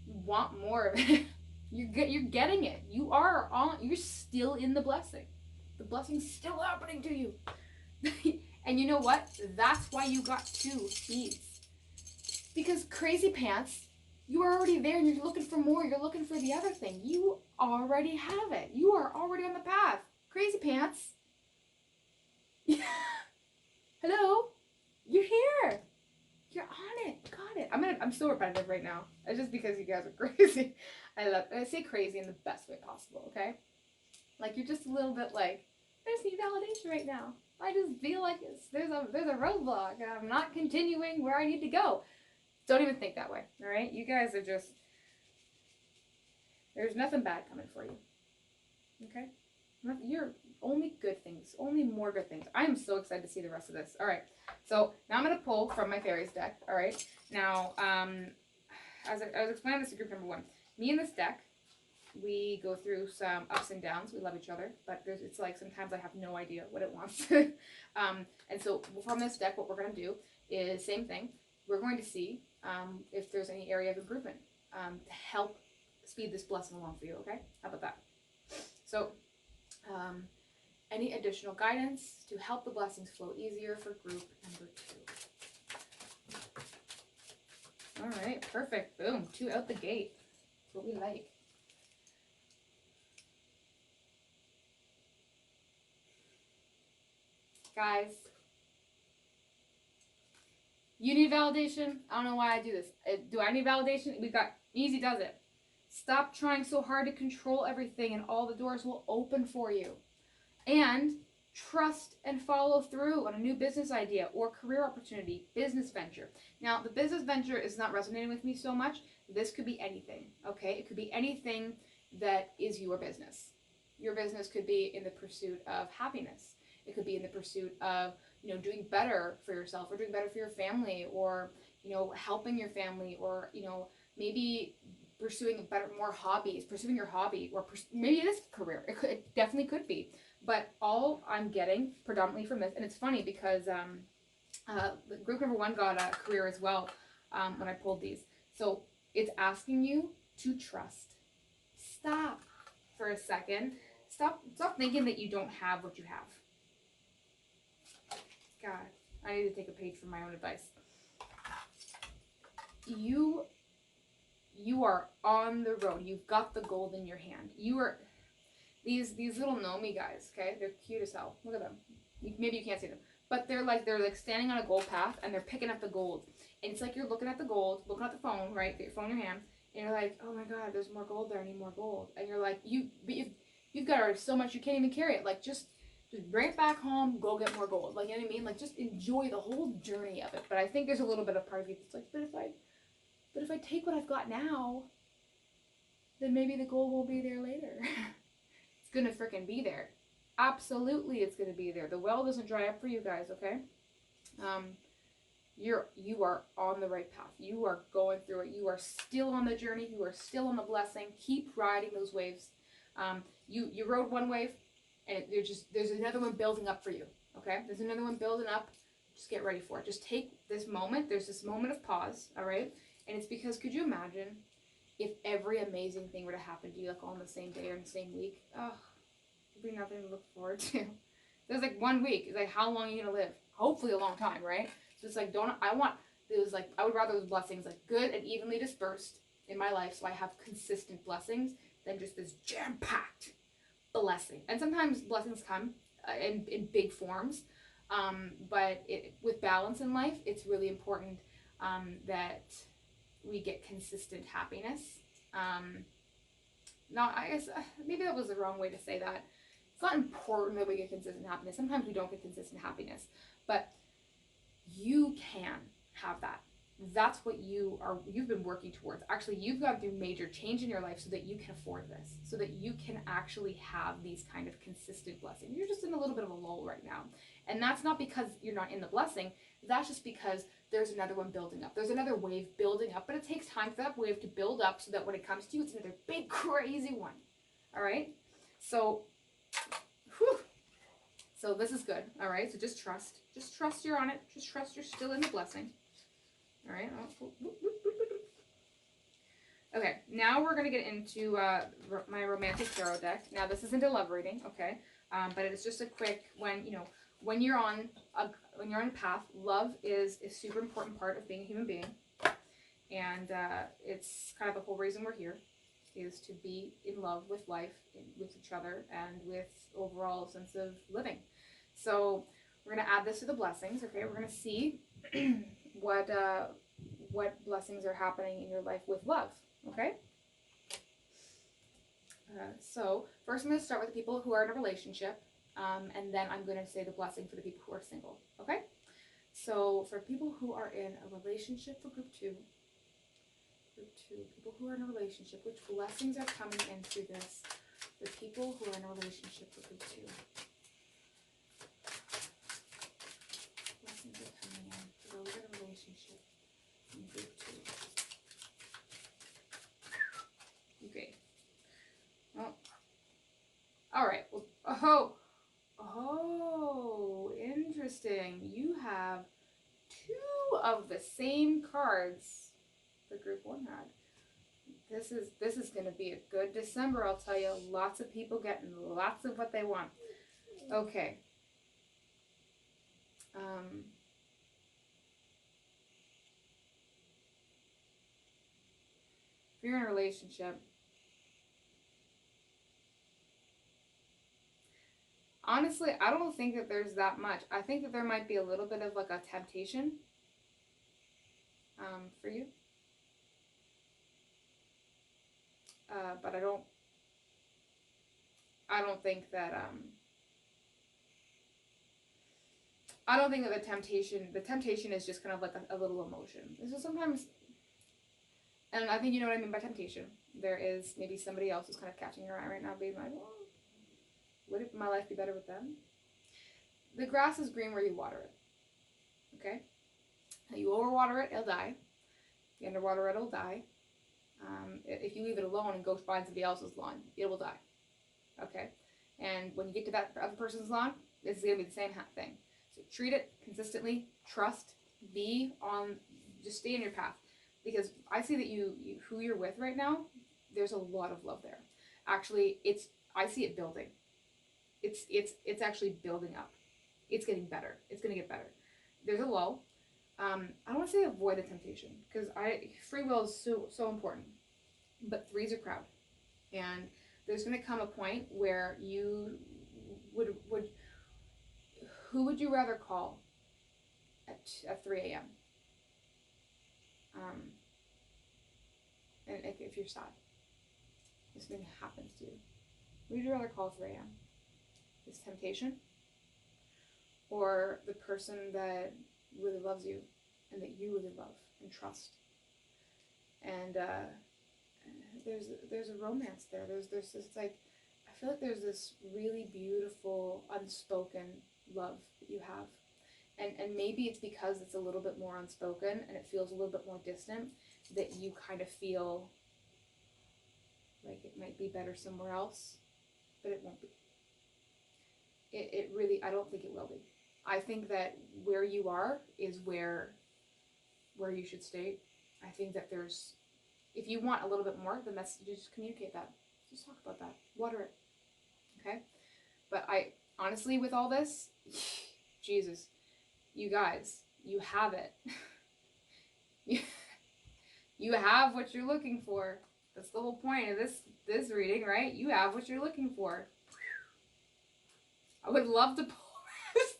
want more of it. You're getting it. You're still in the blessing. The blessing's still happening to you. And you know what? That's why you got 2 beads. Because crazy pants, you are already there and you're looking for more. You're looking for the other thing. You already have it. You are already on the path. Crazy pants. Hello? You're here. You're on it. Got it. I'm so repetitive right now. It's just because you guys are crazy. I say crazy in the best way possible, okay? Like you're just a little bit like, I just need validation right now. I just feel like there's a roadblock and I'm not continuing where I need to go. Don't even think that way, all right? You guys are just, there's nothing bad coming for you, okay? You're only good things, only more good things. I am so excited to see the rest of this. All right, so now I'm going to pull from my fairies deck, all right? Now, as I was explaining this to group number 1, me and this deck, we go through some ups and downs. We love each other, but it's like sometimes I have no idea what it wants. And so from this deck, what we're going to do is same thing. We're going to see if there's any area of improvement to help speed this blessing along for you, okay? How about that? So, any additional guidance to help the blessings flow easier for group number 2. All right, perfect. Boom, 2 out the gate. That's what we like. Guys, you need validation? I don't know why I do this. Do I need validation? We've got easy does it. Stop trying so hard to control everything and all the doors will open for you. And trust and follow through on a new business idea or career opportunity, business venture. Now, the business venture is not resonating with me so much. This could be anything, okay? It could be anything that is your business. Your business could be in the pursuit of happiness. It could be in the pursuit of, doing better for yourself or doing better for your family or, helping your family or, maybe pursuing more hobbies, pursuing your hobby or maybe it is a career. It definitely could be. But all I'm getting predominantly from this, and it's funny because group number 1 got a career as well when I pulled these. So it's asking you to trust. Stop for a second. Stop thinking that you don't have what you have. God, I need to take a page from my own advice. You are on the road. You've got the gold in your hand. You are these little Nomi guys, okay? They're cute as hell. Look at them. Maybe you can't see them. But they're like standing on a gold path and they're picking up the gold. And it's like you're looking at the gold, looking at the phone, right? Get your phone in your hand, and you're like, oh my God, there's more gold there. I need more gold. And you're like, you've got already so much you can't even carry it. Like just bring it back home, go get more gold. Like, you know what I mean? Like, just enjoy the whole journey of it. But I think there's a little bit of part of you that's like, but if I take what I've got now, then maybe the gold will be there later. It's gonna frickin' be there. Absolutely, it's gonna be there. The well doesn't dry up for you guys, okay? You are on the right path. You are going through it. You are still on the journey. You are still on the blessing. Keep riding those waves. You rode one wave, and there's another one building up for you. Okay, there's another one building up. Just get ready for it. Just take this moment. There's this moment of pause. All right, and it's because could you imagine if every amazing thing were to happen to you like all in the same day or in the same week? Oh, there'd be nothing to look forward to. There's like 1 week. It's like how long are you gonna live? Hopefully a long time, right? So it's like I want It was like, I would rather those blessings like good and evenly dispersed in my life, so I have consistent blessings, than just this jam-packed blessing. And sometimes blessings come in big forms, but with balance in life, it's really important that we get consistent happiness. Not, I guess, maybe that was the wrong way to say that. It's not important that we get consistent happiness. Sometimes we don't get consistent happiness, but you can have that. That's what you've been working towards. Actually, you've gone through major change in your life so that you can afford this, so that you can actually have these kind of consistent blessings. You're just in a little bit of a lull right now. And that's not because you're not in the blessing. That's just because there's another one building up. There's another wave building up, but it takes time for that wave to build up so that when it comes to you, it's another big, crazy one. All right? So, whew. So this is good. All right? So just trust. Just trust you're on it. Just trust you're still in the blessing. All right. Okay, now we're going to get into my romantic tarot deck. Now, this isn't a love reading, okay? But it's just a quick, when you're on a path, love is a super important part of being a human being. And it's kind of the whole reason we're here, is to be in love with life, with each other, and with overall sense of living. So we're going to add this to the blessings, okay? We're going to see what blessings are happening in your life with love, okay? So first I'm going to start with the people who are in a relationship, and then I'm going to say the blessing for the people who are single, okay? So for people who are in a relationship, for group two, people who are in a relationship, which blessings are coming in through this? The people who are in a relationship for group two. Blessings are coming in for those in a relationship in group two. Okay. Well, all right. Well, oh, interesting. You have two of the same cards the group one had. This is going to be a good December, I'll tell you. Lots of people getting lots of what they want. Okay. If you're in a relationship, honestly, I don't think that there's that much. I think that there might be a little bit of like a temptation for you. But I don't think that the temptation is just kind of like a little emotion. So sometimes, and I think you know what I mean by temptation. There is maybe somebody else who's kind of catching your eye right now, being like, oh, would my life be better with them? The grass is green where you water it. Okay? You overwater it, it'll die. You underwater it, it'll die. If you leave it alone and go find somebody else's lawn, it will die. Okay? And when you get to that other person's lawn, it's going to be the same thing. So treat it consistently, trust, just stay on your path. Because I see that who you're with right now, there's a lot of love there. Actually, I see it building. It's actually building up. It's getting better. It's going to get better. There's a lull. I don't want to say avoid the temptation, because free will is so important. But threes are crowd. And there's going to come a point where you who would you rather call at 3 a.m.? And if you're sad, if something happens to you, who would you rather call at 3 a.m.? Is temptation, or the person that really loves you and that you really love and trust? And there's a romance there. There's this, like, I feel like there's this really beautiful unspoken love that you have. And maybe it's because it's a little bit more unspoken and it feels a little bit more distant, that you kind of feel like it might be better somewhere else, but it won't be. It really, I don't think it will be. I think that where you are is where you should stay. I think that if you want a little bit more, the message, just communicate that. Just talk about that. Water it. Okay? But honestly, with all this, Jesus, you guys, you have it. You have what you're looking for. That's the whole point of this reading, right? You have what you're looking for. I would love to pull this.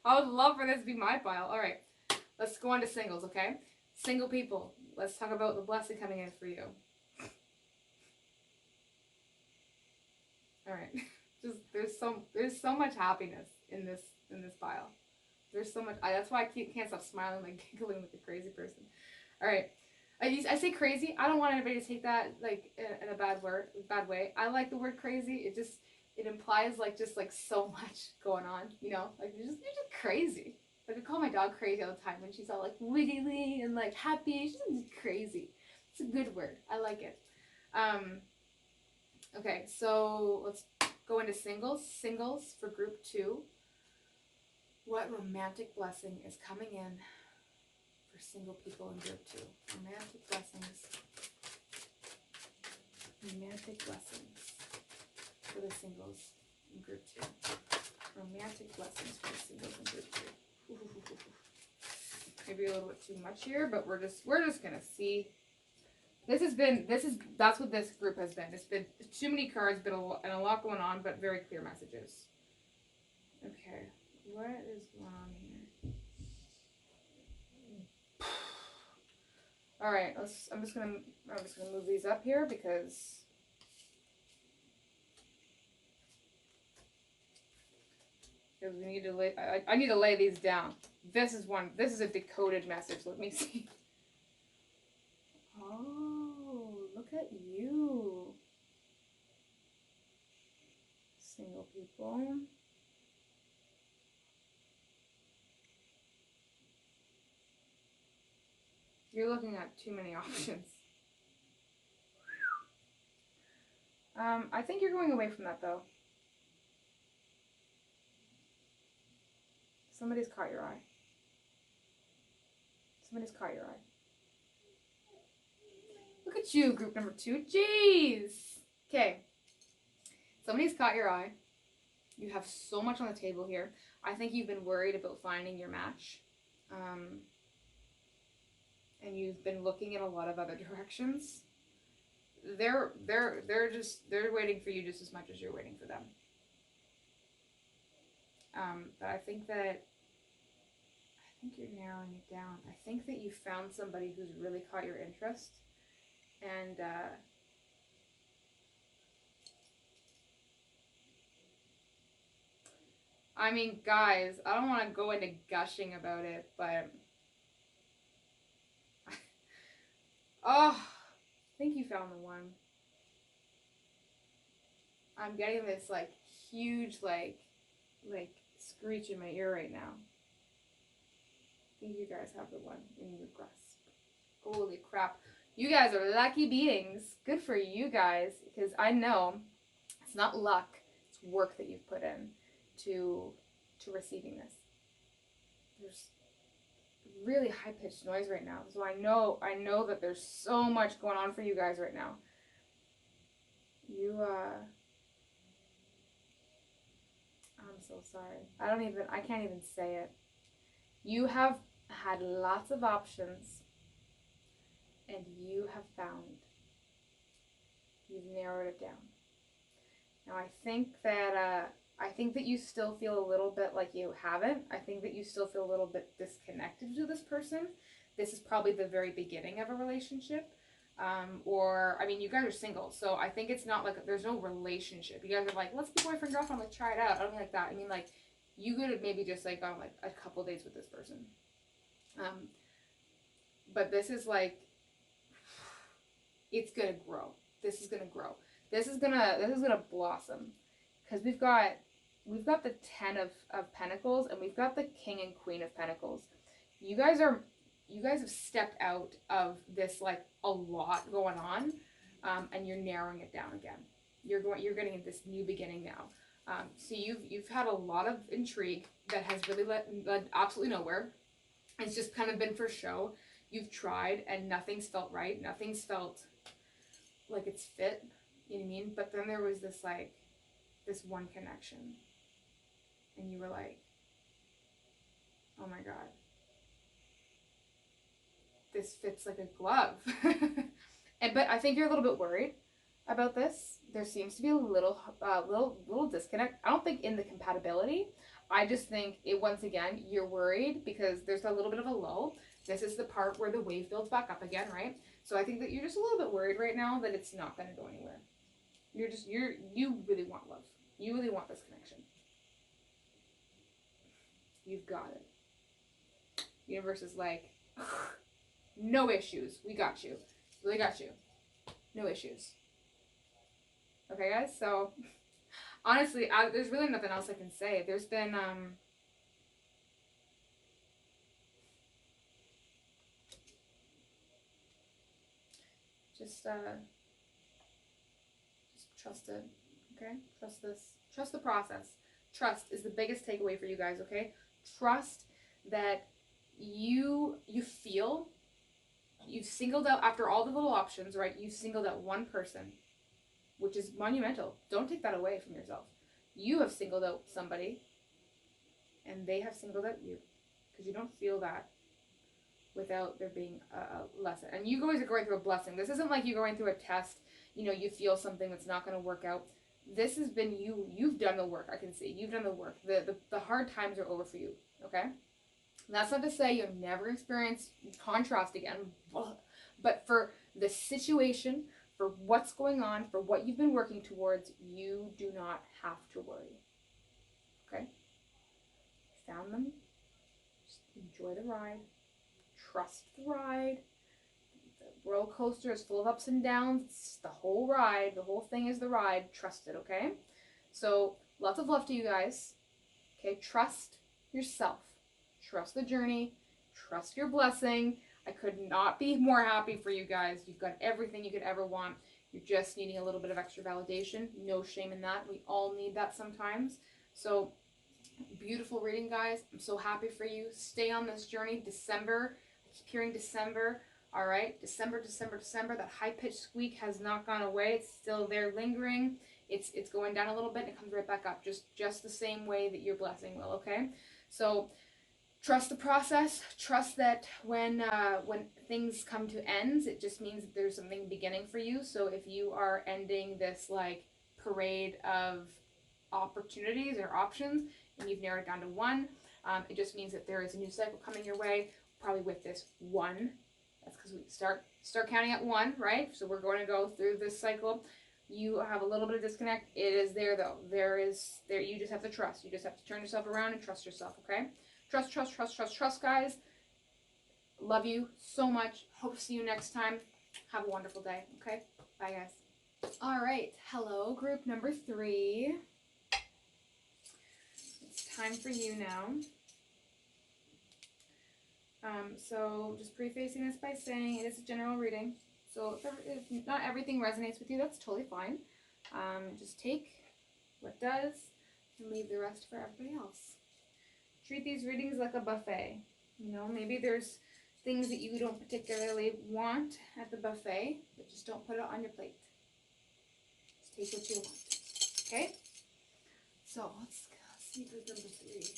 I would love for this to be my pile. All right, let's go on to singles, okay? Single people, let's talk about the blessing coming in for you. All right, just there's so much happiness in this pile. There's so much. That's why I can't stop smiling, like giggling like a crazy person. All right. I say crazy. I don't want anybody to take that like in a bad way. I like the word crazy. It implies like just like so much going on, you know? Like you're just crazy. Like I call my dog crazy all the time when she's all like wiggly and like happy. She's just crazy. It's a good word. I like it. Okay, so let's go into singles. Singles for group 2. What romantic blessing is coming in for single people in group 2? Romantic blessings. Romantic blessings for the singles in group 2. Romantic blessings for the singles in group 2. Maybe a little bit too much here, but we're just gonna see. That's what this group has been. It's been too many cards, and a lot going on, but very clear messages. Okay, what is going on here? All right, I'm just gonna move these up here because we need to lay. I need to lay these down. This is a decoded message. Let me see. Oh, look at you, single people. You're looking at too many options. I think you're going away from that though. Somebody's caught your eye. Somebody's caught your eye. Look at you, group number 2. Jeez. Okay. Somebody's caught your eye. You have so much on the table here. I think you've been worried about finding your match. And you've been looking in a lot of other directions. They're waiting for you just as much as you're waiting for them. But I think you're narrowing it down. I think that you found somebody who's really caught your interest, and I mean, guys, I don't want to go into gushing about it, but oh, I think you found the one. I'm getting this like huge like screech in my ear right now. I think you guys have the one in your grasp. Holy crap. You guys are lucky beings. Good for you guys, because I know it's not luck, it's work that you've put in to receiving this. There's really high-pitched noise right now, so I know that there's so much going on for you guys right now. I'm so sorry. I can't even say it. You have had lots of options, and you have found. You've narrowed it down. Now I think that you still feel a little bit like you haven't. I think that you still feel a little bit disconnected to this person. This is probably the very beginning of a relationship. You guys are single, so I think it's not like there's no relationship. You guys are like, let's be boyfriend, girlfriend, like try it out. I don't mean like that. I mean like you could have maybe just like gone like a couple dates with this person. But this is like, it's gonna grow. This is gonna grow. This is gonna blossom, because we've got the 10 of Pentacles, and we've got the King and Queen of Pentacles. You guys have stepped out of this like a lot going on, and you're narrowing it down again. You're getting this new beginning now. So you've had a lot of intrigue that has really led absolutely nowhere. It's just kind of been for show. You've tried and nothing's felt right. Nothing's felt like it's fit. You know what I mean? But then there was this one connection, and you were like, oh my God, this fits like a glove. But I think you're a little bit worried about this. There seems to be a little disconnect. I don't think in the compatibility. I just think once again, you're worried because there's a little bit of a lull. This is the part where the wave builds back up again, right? So I think that you're just a little bit worried right now that it's not going to go anywhere. You really want love. You really want this connection. You've got it. Universe is like, no issues. We got you. Really got you. No issues. Okay, guys? So, honestly, there's really nothing else I can say. There's been, just trust it. Okay? Trust this. Trust the process. Trust is the biggest takeaway for you guys, okay? Trust that you feel you've singled out, after all the little options, right? You've singled out one person, which is monumental. Don't take that away from yourself. You have singled out somebody, and they have singled out you, because you don't feel that without there being a lesson. And you guys are going through a blessing. This isn't like you going through a test, you feel something that's not going to work out. This has been you. You've done the work. I can see. You've done the work. The hard times are over for you, okay? And that's not to say you'll never experience contrast again, but for the situation, for what's going on, for what you've been working towards, you do not have to worry, okay? Found them. Just enjoy the ride. Trust the ride. The roller coaster is full of ups and downs. It's the whole ride. The whole thing is the ride. Trust it, okay? So, lots of love to you guys. Okay, trust yourself. Trust the journey. Trust your blessing. I could not be more happy for you guys. You've got everything you could ever want. You're just needing a little bit of extra validation. No shame in that. We all need that sometimes. So, beautiful reading, guys. I'm so happy for you. Stay on this journey. December. I keep hearing December. All right. December. That high-pitched squeak has not gone away. It's still there lingering. It's going down a little bit and it comes right back up. Just the same way that your blessing will, okay? So, trust the process. Trust that when things come to ends, it just means that there's something beginning for you. So if you are ending this like parade of opportunities or options and you've narrowed it down to one, it just means that there is a new cycle coming your way, probably with this one. That's because we start counting at one, right? So we're going to go through this cycle. You have a little bit of disconnect. It is there though. There. You just have to trust. You just have to turn yourself around and trust yourself, okay? Trust, guys. Love you so much. Hope to see you next time. Have a wonderful day, okay? Bye, guys. All right. Hello, group number 3. It's time for you now. So just prefacing this by saying it is a general reading. So if not everything resonates with you, that's totally fine. Just take what does and leave the rest for everybody else. Treat these readings like a buffet. Maybe there's things that you don't particularly want at the buffet, but just don't put it on your plate. Just take what you want. Okay? So let's see group number 3.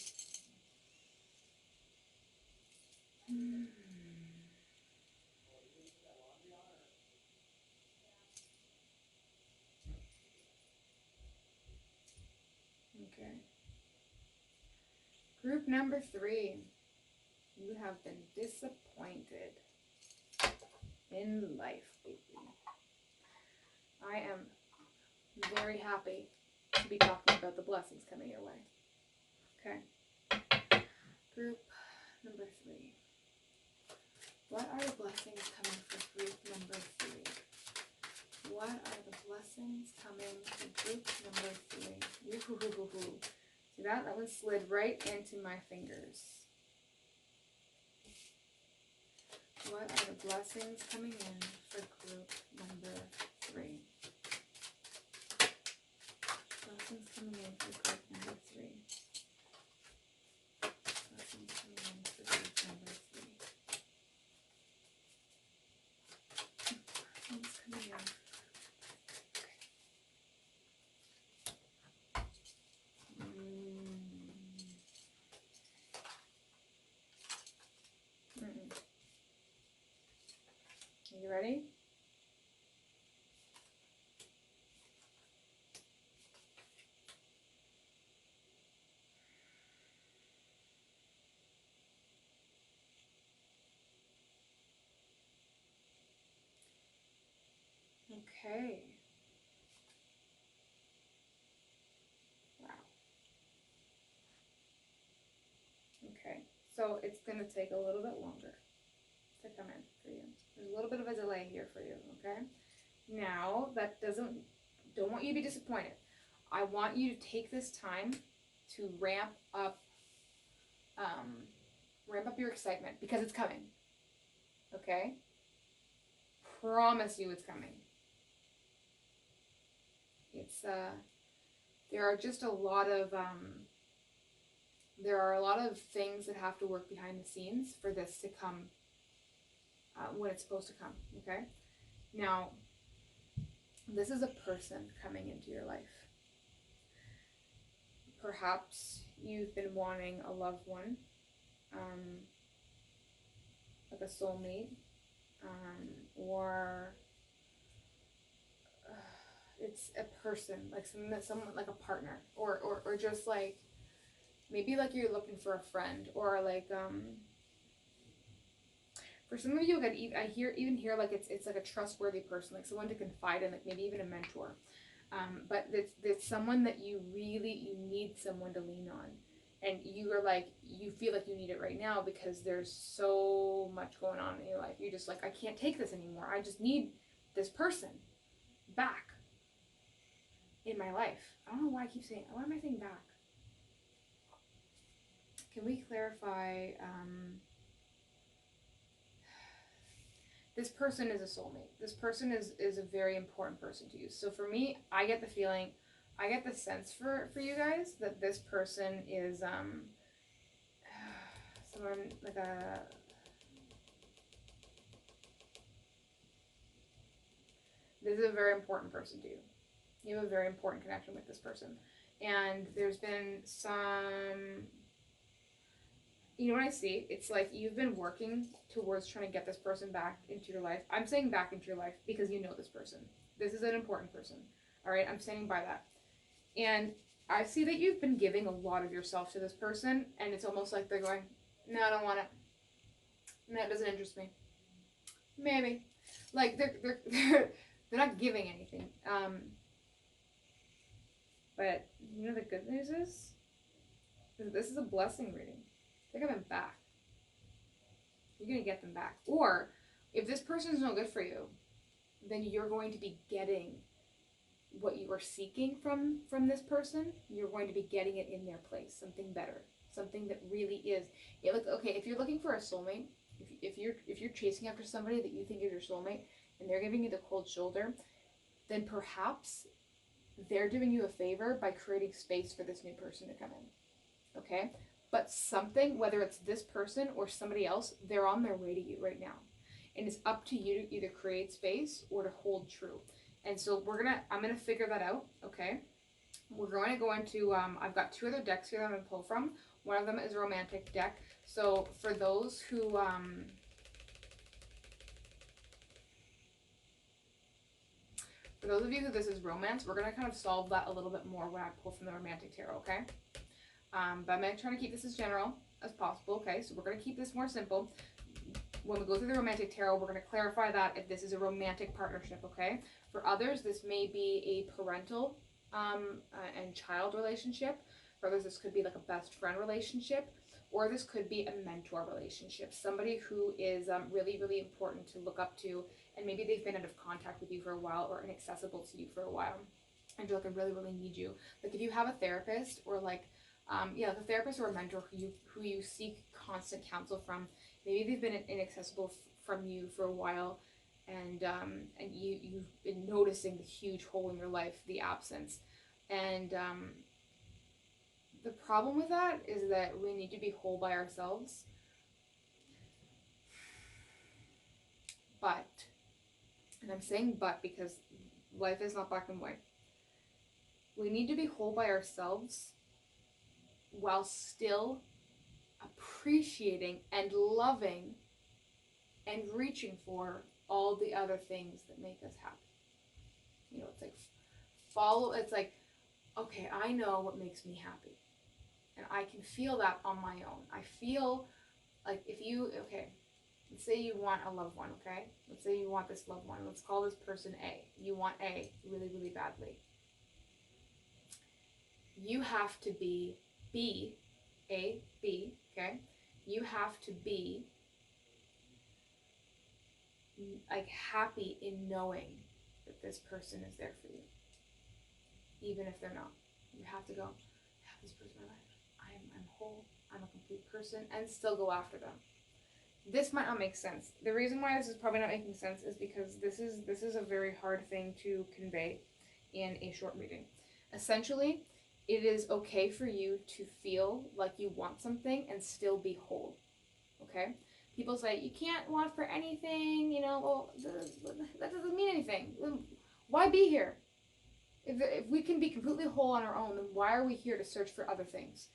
Okay. Group number 3. You have been disappointed in life lately. I am very happy to be talking about the blessings coming your way. Okay. Group number 3. What are the blessings coming for group number 3? What are the blessings coming for group number 3? Yoo-hoo-hoo-hoo-hoo. See that? That one slid right into my fingers. What are the blessings coming in for group number 3? Blessings coming in for group number 3. Blessings coming in for group number 3. Blessings coming in. Are you ready? Okay. Wow. Okay. So it's going to take a little bit longer to come in for you. There's a little bit of a delay here for you, okay? Now, don't want you to be disappointed. I want you to take this time to ramp up your excitement because it's coming, okay? Promise you it's coming. It's, there are just a lot of, there are a lot of things that have to work behind the scenes for this to come when it's supposed to come, okay? Now, this is a person coming into your life. Perhaps you've been wanting a loved one, like a soulmate, or it's a person, like someone like a partner, or just like maybe like you're looking for a friend, or like for some of you, I hear like it's like a trustworthy person, like someone to confide in, like maybe even a mentor. But it's someone that you need someone to lean on, and you feel like you need it right now because there's so much going on in your life. You're just like, I can't take this anymore. I just need this person back in my life. I don't know why why am I saying back? Can we clarify? This person is a soulmate. This person is a very important person to you. So for me, I get the sense for you guys that this person is someone like this is a very important person to you. You have a very important connection with this person. And there's been some, you know what I see? It's like you've been working towards trying to get this person back into your life. I'm saying back into your life because you know this person. This is an important person. All right, I'm standing by that. And I see that you've been giving a lot of yourself to this person, and it's almost like they're going, no, I don't want it. No, it doesn't interest me. Maybe. Like they're not giving anything. But you know the good news is this is a blessing reading. They're coming back. You're gonna get them back. Or if this person is no good for you, then you're going to be getting what you are seeking from this person. You're going to be getting it in their place, something better, something that really is. Okay, if you're looking for a soulmate, if you're chasing after somebody that you think is your soulmate, and they're giving you the cold shoulder, then perhaps they're doing you a favor by creating space for this new person to come in. Okay? But something, whether it's this person or somebody else, they're on their way to you right now. And it's up to you to either create space or to hold true. And so I'm gonna figure that out, okay? We're going to go into, I've got two other decks here that I'm gonna pull from. One of them is a romantic deck. So for those who, for those of you who this is romance, we're gonna kind of solve that a little bit more when I pull from the romantic tarot, okay? But I'm gonna try to keep this as general as possible, okay? So we're gonna keep this more simple. When we go through the romantic tarot, we're going to clarify that if this is a romantic partnership, okay? For others, this may be a parental and child relationship. For others, this could be like a best friend relationship, or this could be a mentor relationship. Somebody who is really, really important to look up to, and maybe they've been out of contact with you for a while or inaccessible to you for a while, and you're like, I really, really need you. Like if you have a therapist or like a therapist or a mentor who you seek constant counsel from. Maybe they've been inaccessible from you for a while, and you've been noticing the huge hole in your life, the absence, and the problem with that is that we need to be whole by ourselves. But, and I'm saying but because life is not black and white. We need to be whole by ourselves while still appreciating and loving and reaching for all the other things that make us happy. You know, it's like it's like, okay, I know what makes me happy. And I can feel that on my own. I feel like okay, let's say you want a loved one, okay? Let's say you want this loved one. Let's call this person A. You want A really, really badly. You have to be B, A, B, okay? You have to be like happy in knowing that this person is there for you. Even if they're not. You have to go, I have this person in my life. I'm whole. I'm a complete person, and still go after them. This might not make sense. The reason why this is probably not making sense is because this is a very hard thing to convey in a short reading. Essentially, it is okay for you to feel like you want something and still be whole. Okay? People say, you can't want for anything, you know, well, that doesn't mean anything. Why be here? If we can be completely whole on our own, then why are we here to search for other things?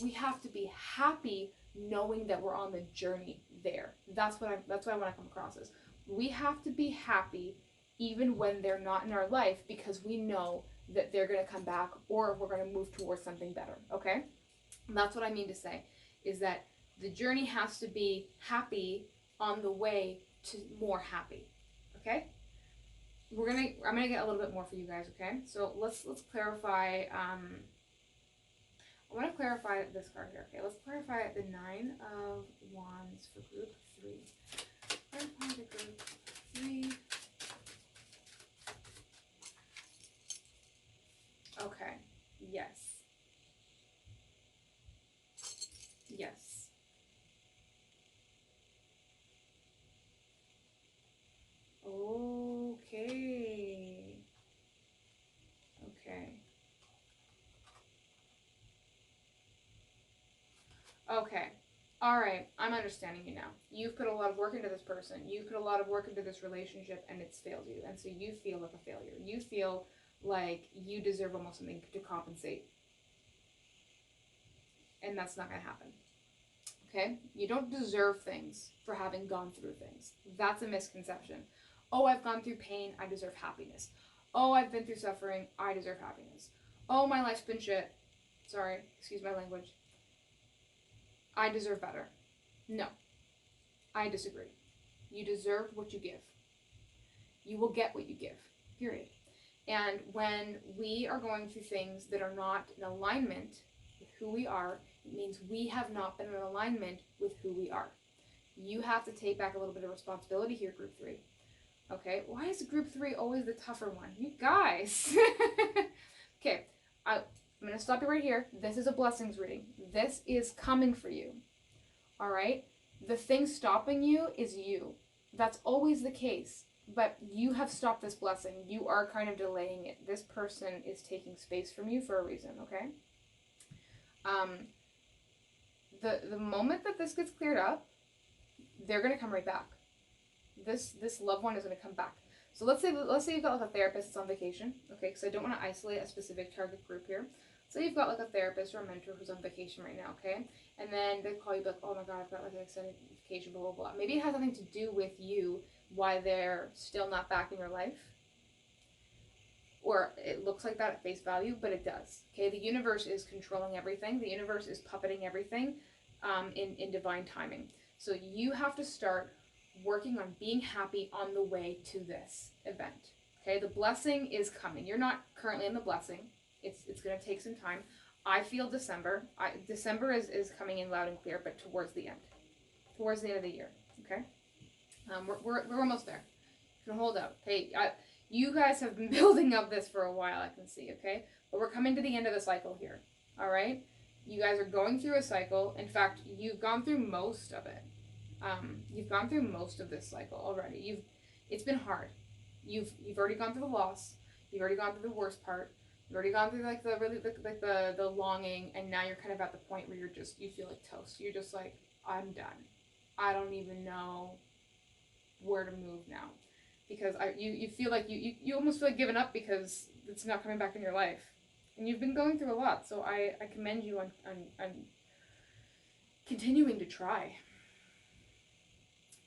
We have to be happy knowing that we're on the journey there. That's what I want to come across as. We have to be happy even when they're not in our life, because we know that they're going to come back, or we're going to move towards something better, okay? And that's what I mean to say, is that the journey has to be happy on the way to more happy, okay? I'm gonna get a little bit more for you guys, okay? So let's clarify. I want to clarify this card here. Okay, let's clarify the 9 of Wands for group 3. Clarify the group 3. Okay. Yes. Yes. Okay. Okay. Okay. All right. I'm understanding you now. You've put a lot of work into this person. You've put a lot of work into this relationship, and it's failed you. And so you feel like a failure. You feel like you deserve almost something to compensate. And that's not going to happen. Okay? You don't deserve things for having gone through things. That's a misconception. Oh, I've gone through pain. I deserve happiness. Oh, I've been through suffering. I deserve happiness. Oh, my life's been shit. Sorry. Excuse my language. I deserve better. No. I disagree. You deserve what you give. You will get what you give. Period. And when we are going through things that are not in alignment with who we are, it means we have not been in alignment with who we are. You have to take back a little bit of responsibility here, group 3. Okay? Why is group 3 always the tougher one? You guys! Okay. I'm going to stop you right here. This is a blessings reading. This is coming for you. Alright? The thing stopping you is you. That's always the case. But you have stopped this blessing. You are kind of delaying it. This person is taking space from you for a reason, okay? The moment that this gets cleared up, they're going to come right back. This loved one is going to come back. So let's say you've got like a therapist that's on vacation, okay? Because I don't want to isolate a specific target group here. So you've got like a therapist or a mentor who's on vacation right now, okay? And then they call you like, oh my god, I've got like an extended vacation, blah, blah, blah. Maybe it has nothing to do with you, why they're still not back in your life. Or it looks like that at face value, but it does. Okay, the universe is controlling everything. The universe is puppeting everything in divine timing. So you have to start working on being happy on the way to this event. Okay, the blessing is coming. You're not currently in the blessing. It's going to take some time. I feel December. December is coming in loud and clear, but towards the end. Towards the end of the year. Okay? We're almost there. You can hold out. Okay, you guys have been building up this for a while, I can see, okay? But we're coming to the end of the cycle here, all right? You guys are going through a cycle. In fact, you've gone through most of it. You've gone through most of this cycle already. It's been hard. You've already gone through the loss. You've already gone through the worst part. You've already gone through like the longing, and now you're kind of at the point where you feel like toast. You're just like, I'm done. I don't even know where to move now. Because you feel like you almost feel like giving up because it's not coming back in your life. And you've been going through a lot, so I commend you on continuing to try.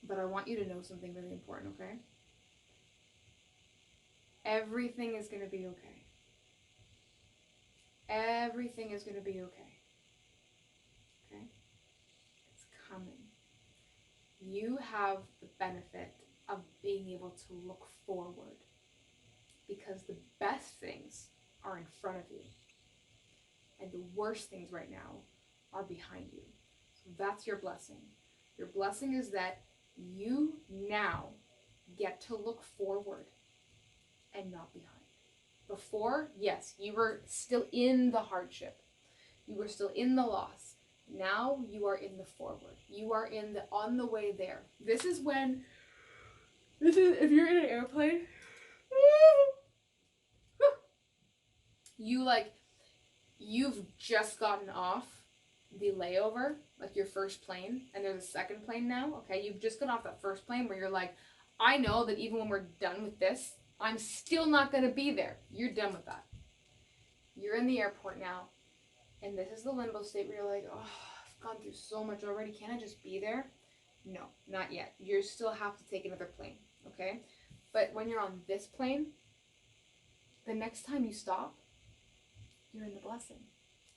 But I want you to know something really important, okay? Everything is going to be okay. Everything is going to be okay. Okay? It's coming. You have the benefit of being able to look forward because the best things are in front of you and the worst things right now are behind you. So that's your blessing. Your blessing is that you now get to look forward and not behind. Before, yes, you were still in the hardship. You were still in the loss. Now you are in the forward. You are on the way there. This is if you're in an airplane, you've just gotten off the layover, like your first plane, and there's a second plane now, okay? You've just got off that first plane where you're like, I know that even when we're done with this, I'm still not going to be there. You're done with that. You're in the airport now, and this is the limbo state where you're like, oh, I've gone through so much already. Can't I just be there? No, not yet. You still have to take another plane, okay? But when you're on this plane, the next time you stop, you're in the blessing.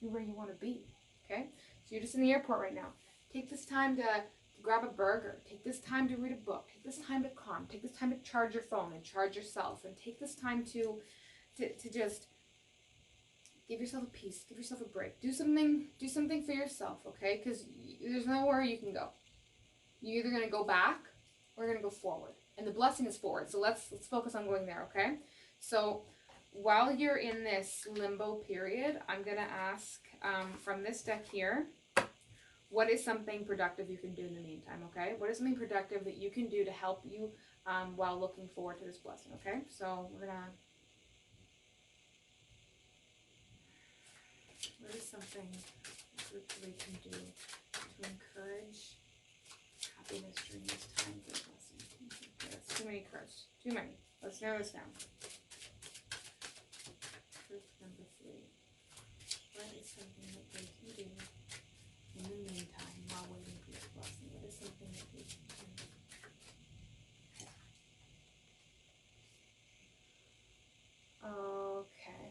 You're where you want to be, okay? So you're just in the airport right now. Take this time to grab a burger. Take this time to read a book. Take this time to calm. Take this time to charge your phone and charge yourself. And take this time to just give yourself a peace. Give yourself a break. Do something for yourself, okay? Because there's nowhere you can go. You're either going to go back or you're going to go forward. And the blessing is forward. So let's focus on going there, okay? So while you're in this limbo period, I'm going to ask from this deck here, what is something productive you can do in the meantime, okay? What is something productive that you can do to help you while looking forward to this blessing, okay? So we're going to... What is something that we can do to encourage happiness during this time for the blessing? Okay, that's too many cards. Too many. Let's narrow this down. Truth number 3. What is something that they can do in the meantime while waiting for this blessing? What is something that they can do? Okay.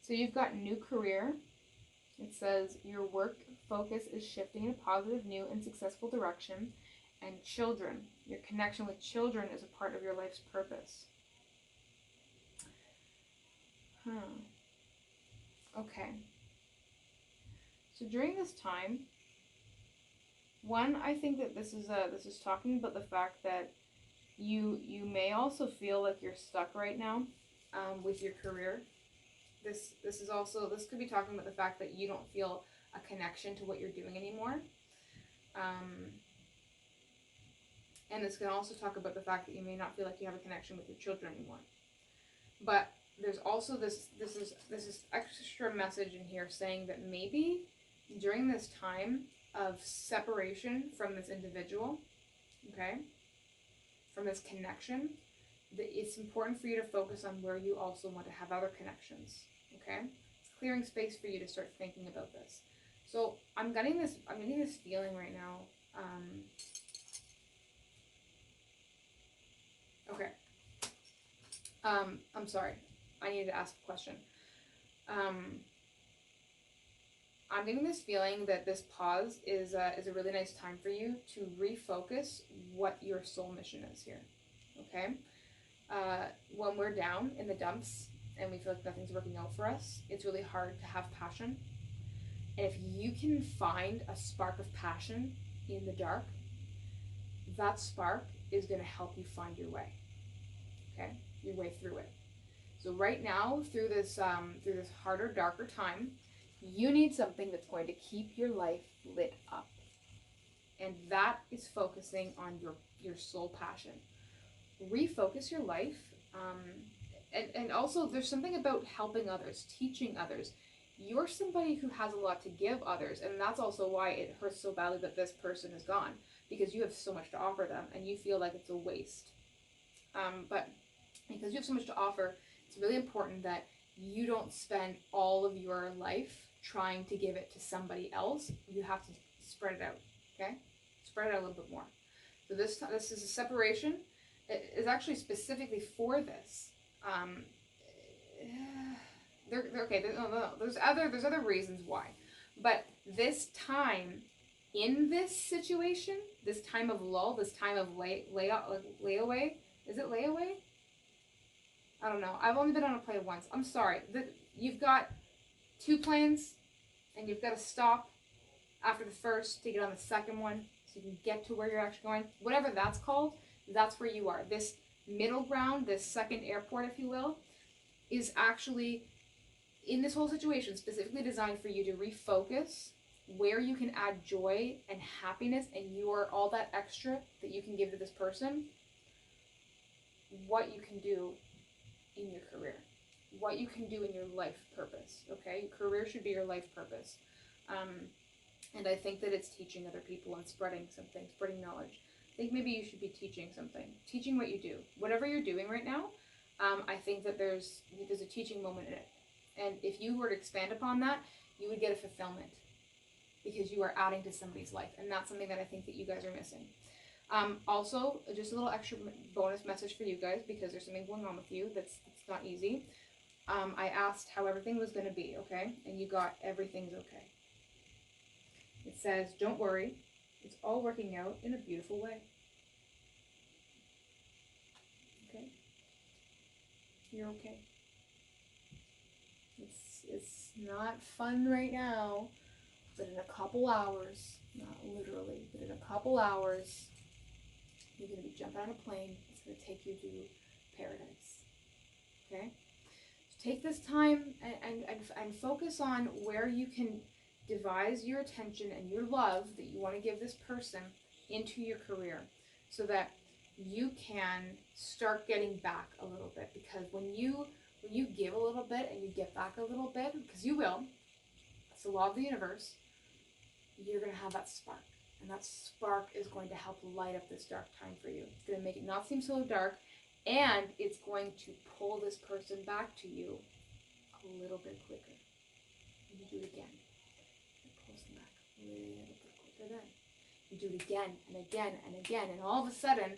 So you've got new career. It says your work focus is shifting in a positive, new, and successful direction. And children, your connection with children is a part of your life's purpose. Okay. So during this time, one, I think that this is talking about the fact that you may also feel like you're stuck right now with your career. This could be talking about the fact that you don't feel a connection to what you're doing anymore. And this can also talk about the fact that you may not feel like you have a connection with your children anymore. But there's also this is extra message in here saying that maybe during this time of separation from this individual, okay, from this connection, that it's important for you to focus on where you also want to have other connections, okay? It's clearing space for you to start thinking about this. So I'm getting this feeling right now. Okay. I'm sorry. I needed to ask a question. I'm getting this feeling that this pause is a really nice time for you to refocus what your soul mission is here, okay? When we're down in the dumps and we feel like nothing's working out for us, it's really hard to have passion. And if you can find a spark of passion in the dark, that spark is going to help you find your way, okay? Your way through it. So right now, through this harder, darker time, you need something that's going to keep your life lit up. And that is focusing on your soul passion. Refocus your life. And also, there's something about helping others, teaching others. You're somebody who has a lot to give others, and that's also why it hurts so badly that this person is gone, because you have so much to offer them, and you feel like it's a waste. But because you have so much to offer, it's really important that you don't spend all of your life trying to give it to somebody else. You have to spread it out, okay? Spread it out a little bit more. So this is a separation. It is actually specifically for this. There's other reasons why, but this time in this situation, this time of lull, this time of layaway, is it layaway? I don't know. I've only been on a plane once. I'm sorry. You've got 2 planes, and you've got to stop after the first to get on the second one, so you can get to where you're actually going. Whatever that's called, that's where you are. This middle ground, this second airport, if you will, is actually, in this whole situation, specifically designed for you to refocus where you can add joy and happiness and all that extra that you can give to this person, what you can do in your career, what you can do in your life purpose, okay? Your career should be your life purpose. And I think that it's teaching other people and spreading something, spreading knowledge. I think maybe you should be teaching something, teaching what you do. Whatever you're doing right now, I think that there's a teaching moment in it. And if you were to expand upon that, you would get a fulfillment because you are adding to somebody's life. And that's something that I think that you guys are missing. Also, just a little extra bonus message for you guys, because there's something going on with you that's not easy. I asked how everything was going to be, okay? And you got everything's okay. It says, don't worry, it's all working out in a beautiful way. Okay? You're okay. It's not fun right now, but in a couple hours, not literally, but in a couple hours, you're going to be jumping on a plane. It's going to take you to paradise. Okay? So take this time and focus on where you can devise your attention and your love that you want to give this person into your career, so that you can start getting back a little bit. Because when you give a little bit and you get back a little bit, because you will, it's the law of the universe, you're going to have that spark. And that spark is going to help light up this dark time for you. It's going to make it not seem so dark, and it's going to pull this person back to you a little bit quicker. And you do it again. It pulls them back a little bit quicker then. You do it again and again and again, and all of a sudden,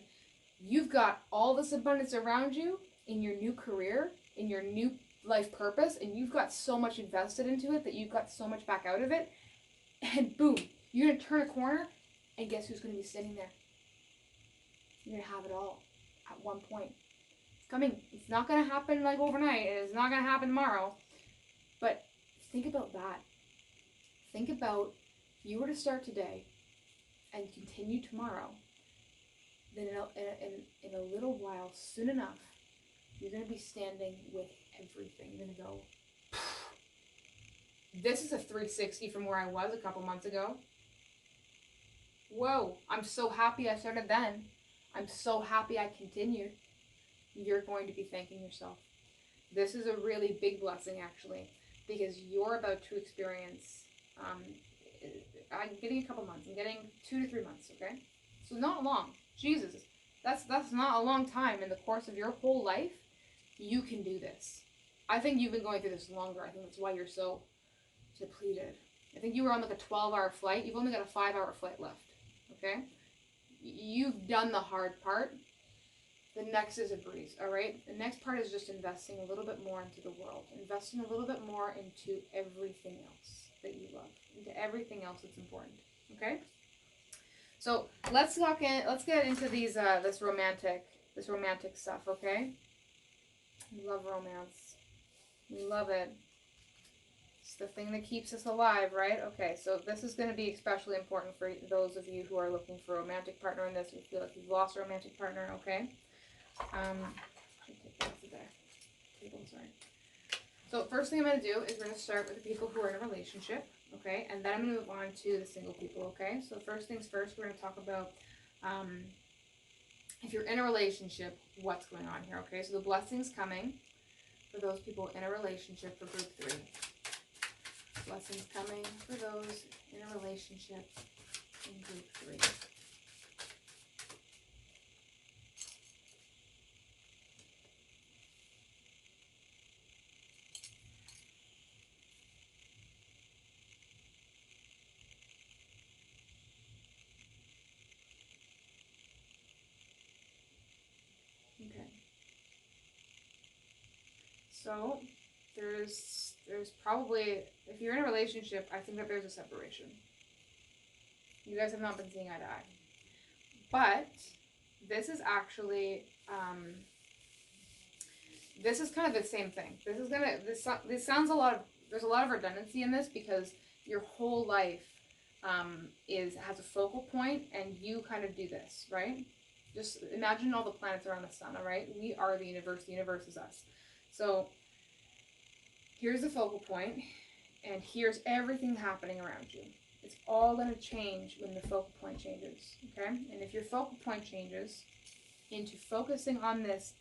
you've got all this abundance around you in your new career, in your new life purpose, and you've got so much invested into it that you've got so much back out of it, and boom, you're going to turn a corner, and guess who's going to be sitting there? You're going to have it all at one point. It's coming. It's not going to happen like overnight, and it's not going to happen tomorrow, but think about that. Think about if you were to start today and continue tomorrow, then in a little while, soon enough, you're going to be standing with everything. You're going to go, this is a 360 from where I was a couple months ago. Whoa, I'm so happy I started then. I'm so happy I continued. You're going to be thanking yourself. This is a really big blessing, actually, because you're about to experience, I'm getting a couple months. I'm getting 2 to 3 months, okay? So not long. Jesus, that's not a long time. In the course of your whole life, you can do this. I think you've been going through this longer. I think that's why you're so depleted. I think you were on like a 12-hour flight. You've only got a 5-hour flight left, okay? You've done the hard part. The next is a breeze, all right? The next part is just investing a little bit more into the world. Investing a little bit more into everything else that you love. Into everything else that's important, okay? So let's get into these this romantic stuff, okay? We love romance. We love it. It's the thing that keeps us alive, right? Okay, so this is going to be especially important for those of you who are looking for a romantic partner in this. You feel like you've lost a romantic partner, okay? So first thing I'm going to do is we're going to start with the people who are in a relationship, okay? And then I'm going to move on to the single people, okay? So first things first, we're going to talk about if you're in a relationship, what's going on here, okay? So the blessings coming for those people in a relationship for group 3. Blessings coming for those in a relationship in group 3. So there's probably, if you're in a relationship, I think that there's a separation. You guys have not been seeing eye to eye. But this is actually, this is kind of the same thing. This sounds a lot of, there's a lot of redundancy in this because your whole life has a focal point, and you kind of do this, right? Just imagine all the planets around the sun, all right? We are the universe is us. So here's the focal point, and here's everything happening around you. It's all going to change when the focal point changes, okay? And if your focal point changes into focusing on this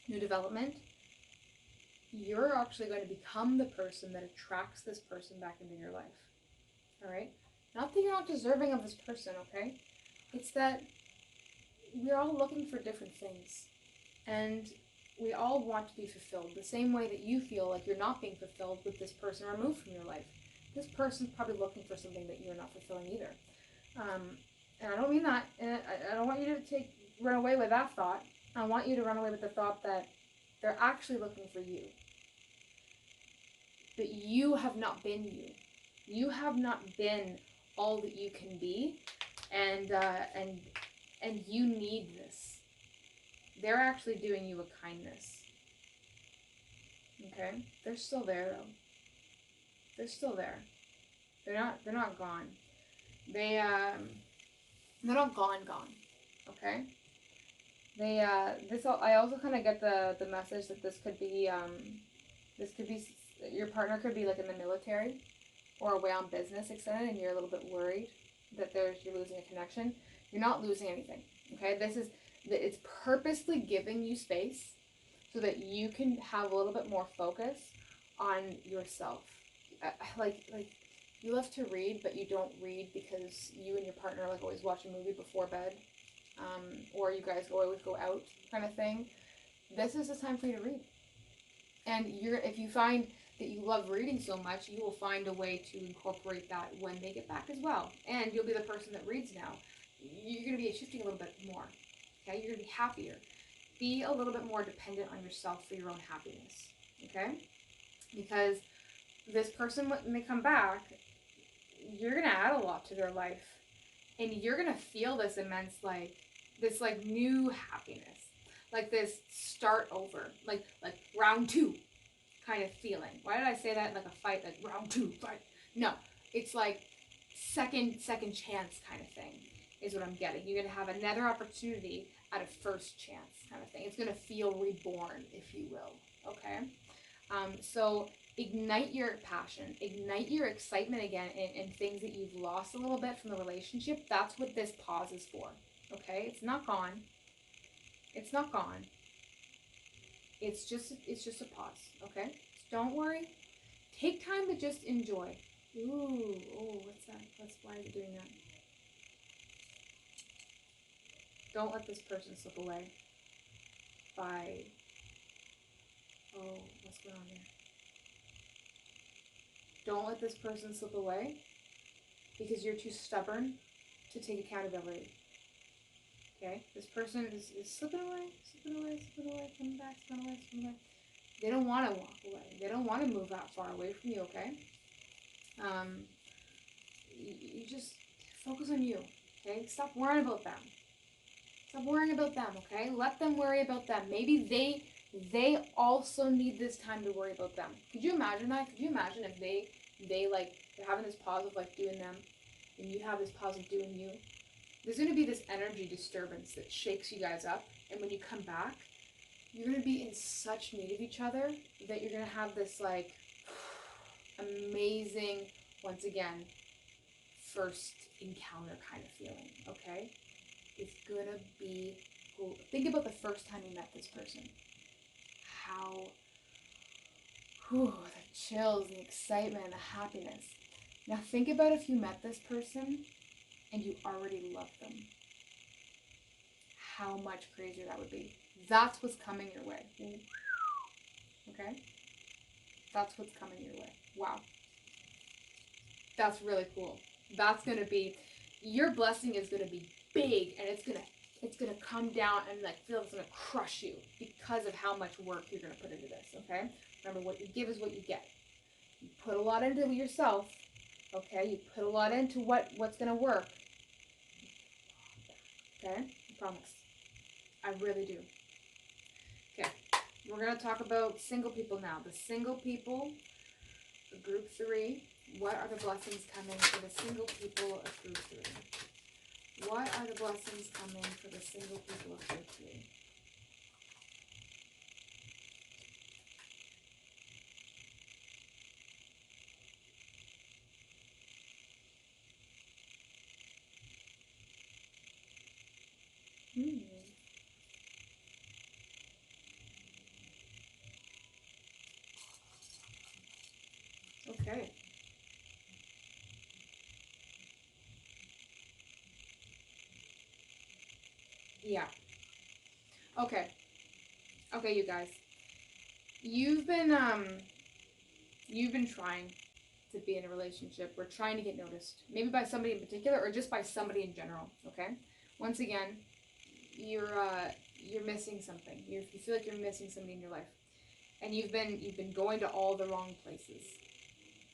new development, you're actually going to become the person that attracts this person back into your life, all right? Not that you're not deserving of this person, okay? It's that we're all looking for different things, and we all want to be fulfilled the same way that you feel like you're not being fulfilled with this person removed from your life. This person's probably looking for something that you're not fulfilling either. And I don't mean that, and I don't want you to run away with that thought. I want you to run away with the thought that they're actually looking for you. That you have not been you. You have not been all that you can be, and you need this. They're actually doing you a kindness. Okay? They're still there though. They're still there. They're not gone. They're not gone. Okay? I also kind of get the message that this could be your partner could be like in the military or away on business extended, and you're a little bit worried that you're losing a connection. You're not losing anything. Okay? It's purposely giving you space so that you can have a little bit more focus on yourself. Like you love to read, but you don't read because you and your partner like always watch a movie before bed, or you guys always go out kind of thing. This is the time for you to read. And if you find that you love reading so much, you will find a way to incorporate that when they get back as well. And you'll be the person that reads now. You're going to be shifting a little bit more. Okay? You're going to be happier. Be a little bit more dependent on yourself for your own happiness. Okay? Because this person, when they come back, you're going to add a lot to their life. And you're going to feel this immense, this new happiness. Like this start over. Like round two kind of feeling. Why did I say that? Like a fight, like round two, fight. No, it's like second chance kind of thing is what I'm getting. You're going to have another opportunity at a first chance kind of thing. It's going to feel reborn, if you will. Okay? So ignite your passion, ignite your excitement again in things that you've lost a little bit from the relationship. That's what this pause is for. Okay? It's not gone. It's not gone. It's just a pause. Okay? So don't worry. Take time to just enjoy. Ooh, what's that? Why is it doing that? Don't let this person slip away by, what's going on here? Don't let this person slip away because you're too stubborn to take accountability. Okay? This person is slipping away, coming back. They don't want to walk away. They don't want to move that far away from you, okay? You just focus on you, okay? Stop worrying about them. Okay? Let them worry about them. Maybe they also need this time to worry about them. Could you imagine that? Could you imagine if they're having this pause of doing them, and you have this pause of doing you? There's going to be this energy disturbance that shakes you guys up, and when you come back, you're going to be in such need of each other that you're going to have this amazing, once again, first encounter kind of feeling, okay? It's going to be cool. Think about the first time you met this person. How, the chills, the excitement, the happiness. Now think about if you met this person and you already loved them. How much crazier that would be. That's what's coming your way. Okay? That's what's coming your way. Wow. That's really cool. That's going to be, your blessing is going to be big, and it's going to it's going to come down and like feel like it's going to crush you because of how much work you're going to put into this, okay? Remember, what you give is what you get. You put a lot into yourself, okay? You put a lot into what's going to work, okay? I promise. I really do. Okay, we're going to talk about single people now. The single people, the group 3. What are the blessings coming for the single people of group 3? What are the blessings coming for the single people of group 3? Okay. Yeah. Okay. Okay, you guys. You've been trying to be in a relationship or trying to get noticed. Maybe by somebody in particular or just by somebody in general, okay? Once again, you're missing something. You feel like you're missing somebody in your life. And you've been going to all the wrong places.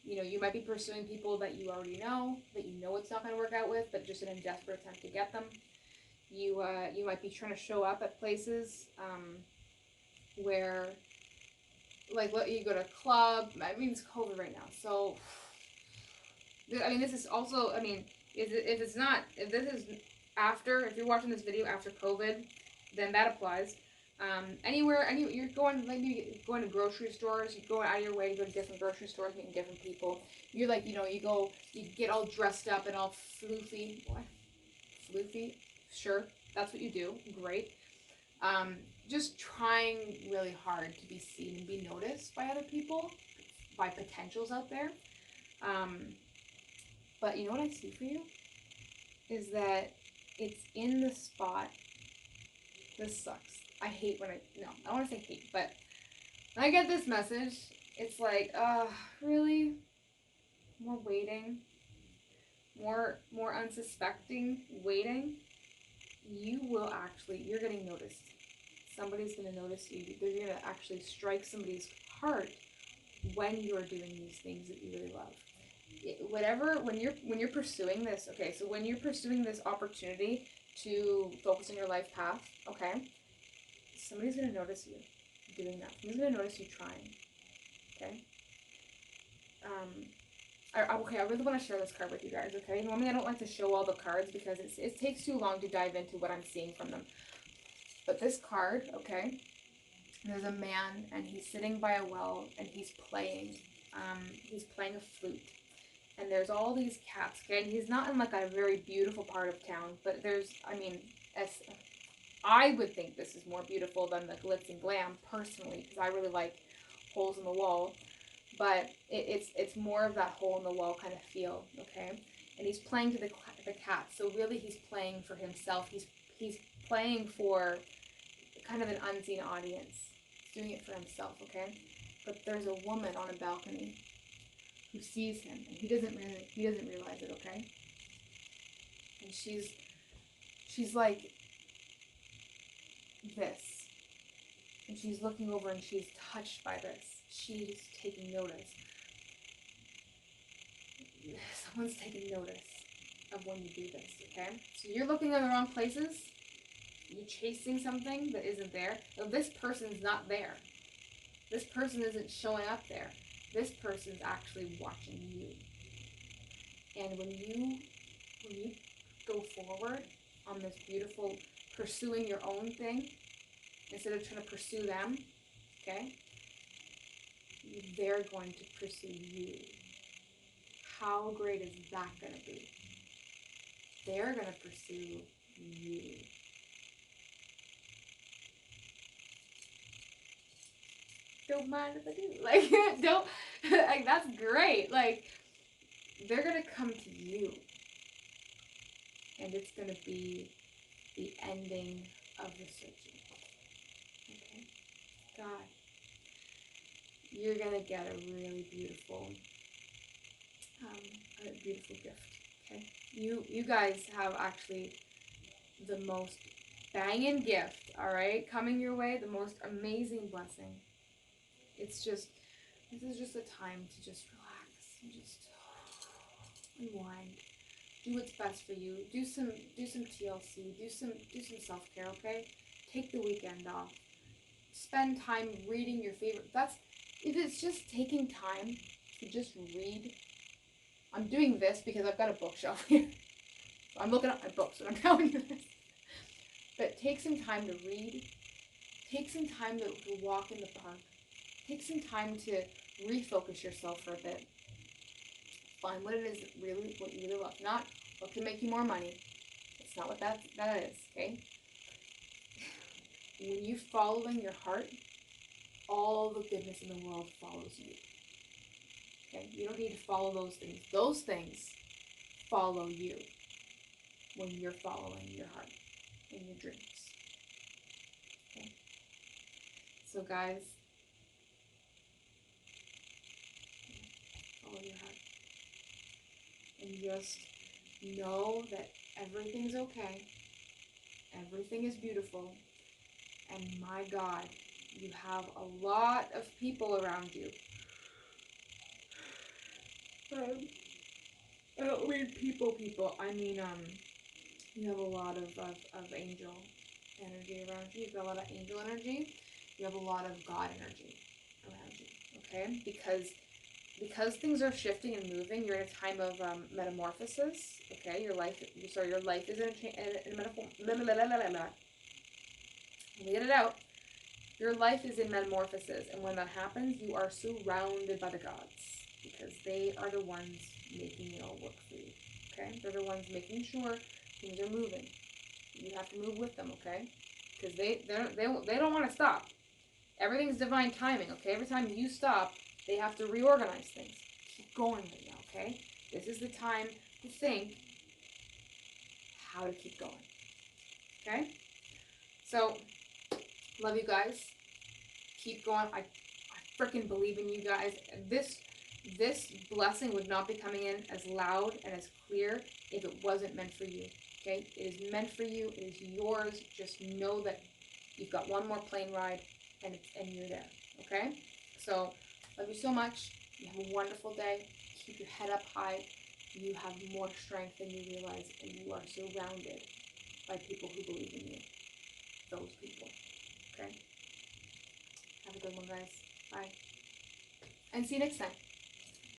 You know, you might be pursuing people that you already know, that you know it's not going to work out with, but just in a desperate attempt to get them. You might be trying to show up at places where, like, you go to a club. I mean, it's COVID right now, so I mean, this is also. I mean, if this is after, if you're watching this video after COVID, then that applies. You're going, maybe going to grocery stores, you're going out of your way to go to different grocery stores, meeting different people. You're like, you get all dressed up and all floofy. What? Floofy? Sure, that's what you do. Great. Just trying really hard to be seen and be noticed by other people, by potentials out there. But you know what I see for you? Is that it's in the spot. This sucks. I don't want to say hate, but when I get this message, it's like, really? More waiting? More unsuspecting waiting? You're getting noticed. Somebody's going to notice you. They're going to actually strike somebody's heart when you're doing these things that you really love. When you're pursuing this, okay, so when you're pursuing this opportunity to focus on your life path, okay, somebody's going to notice you doing that. Somebody's going to notice you trying, okay? I really want to share this card with you guys, okay? Normally I don't like to show all the cards because it takes too long to dive into what I'm seeing from them. But this card, okay, there's a man and he's sitting by a well and he's playing a flute. And there's all these cats, okay? And he's not in like a very beautiful part of town, but I would think this is more beautiful than the glitz and glam personally, because I really like holes in the wall. But it's more of that hole in the wall kind of feel, okay? And he's playing to the cat, so really he's playing for himself. He's playing for kind of an unseen audience. He's doing it for himself, okay? But there's a woman on a balcony who sees him, and he doesn't realize it, okay? And she's like this, and she's looking over and she's touched by this. She's taking notice. Someone's taking notice of when you do this, okay? So you're looking in the wrong places. You're chasing something that isn't there. No, this person's not there. This person isn't showing up there. This person's actually watching you. And when you go forward on this beautiful pursuing your own thing, instead of trying to pursue them, okay, they're going to pursue you. How great is that going to be? They're going to pursue you. Don't mind if I do. Like, don't, like, that's great. Like, they're going to come to you. And it's going to be the ending of the searching. Okay? God, you're going to get a really beautiful gift. Okay? You guys have actually the most banging gift, all right, coming your way, the most amazing blessing. It's just, this is just a time to just relax and just unwind. Do what's best for you. Do some TLC. Do some self-care, okay? Take the weekend off. Spend time reading your favorite. If it's just taking time to just read. I'm doing this because I've got a bookshelf here. I'm looking at my books and I'm telling you this. But take some time to read. Take some time to walk in the park. Take some time to refocus yourself for a bit. Find what it is what you really love. Not what can make you more money. It's not what that is, okay? When you're following your heart, all the goodness in the world follows you. Okay? You don't need to follow those things. Those things follow you when you're following your heart and your dreams. Okay? So guys, follow your heart. And just know that everything's okay. Everything is beautiful. And my God, you have a lot of people around you. I don't mean people. I mean, you have a lot of angel energy around you. You've got a lot of angel energy. You have a lot of God energy around you. Okay? Because things are shifting and moving, you're in a time of metamorphosis. Okay? Your life is in a metamorphosis. Get it out. Your life is in metamorphosis, and when that happens, you are surrounded by the gods, because they are the ones making it all work for you. Okay? They're the ones making sure things are moving. You have to move with them, okay? Because they don't want to stop. Everything's divine timing, okay? Every time you stop, they have to reorganize things. Keep going right now, okay? This is the time to think how to keep going. Okay? So, love you guys. Keep going. I freaking believe in you guys. This blessing would not be coming in as loud and as clear if it wasn't meant for you. Okay? It is meant for you. It is yours. Just know that you've got one more plane ride and you're there. Okay? So, love you so much. You have a wonderful day. Keep your head up high. You have more strength than you realize, and you are surrounded by people who believe in you. Those people. Okay? Have a good one, guys. Bye. And see you next time.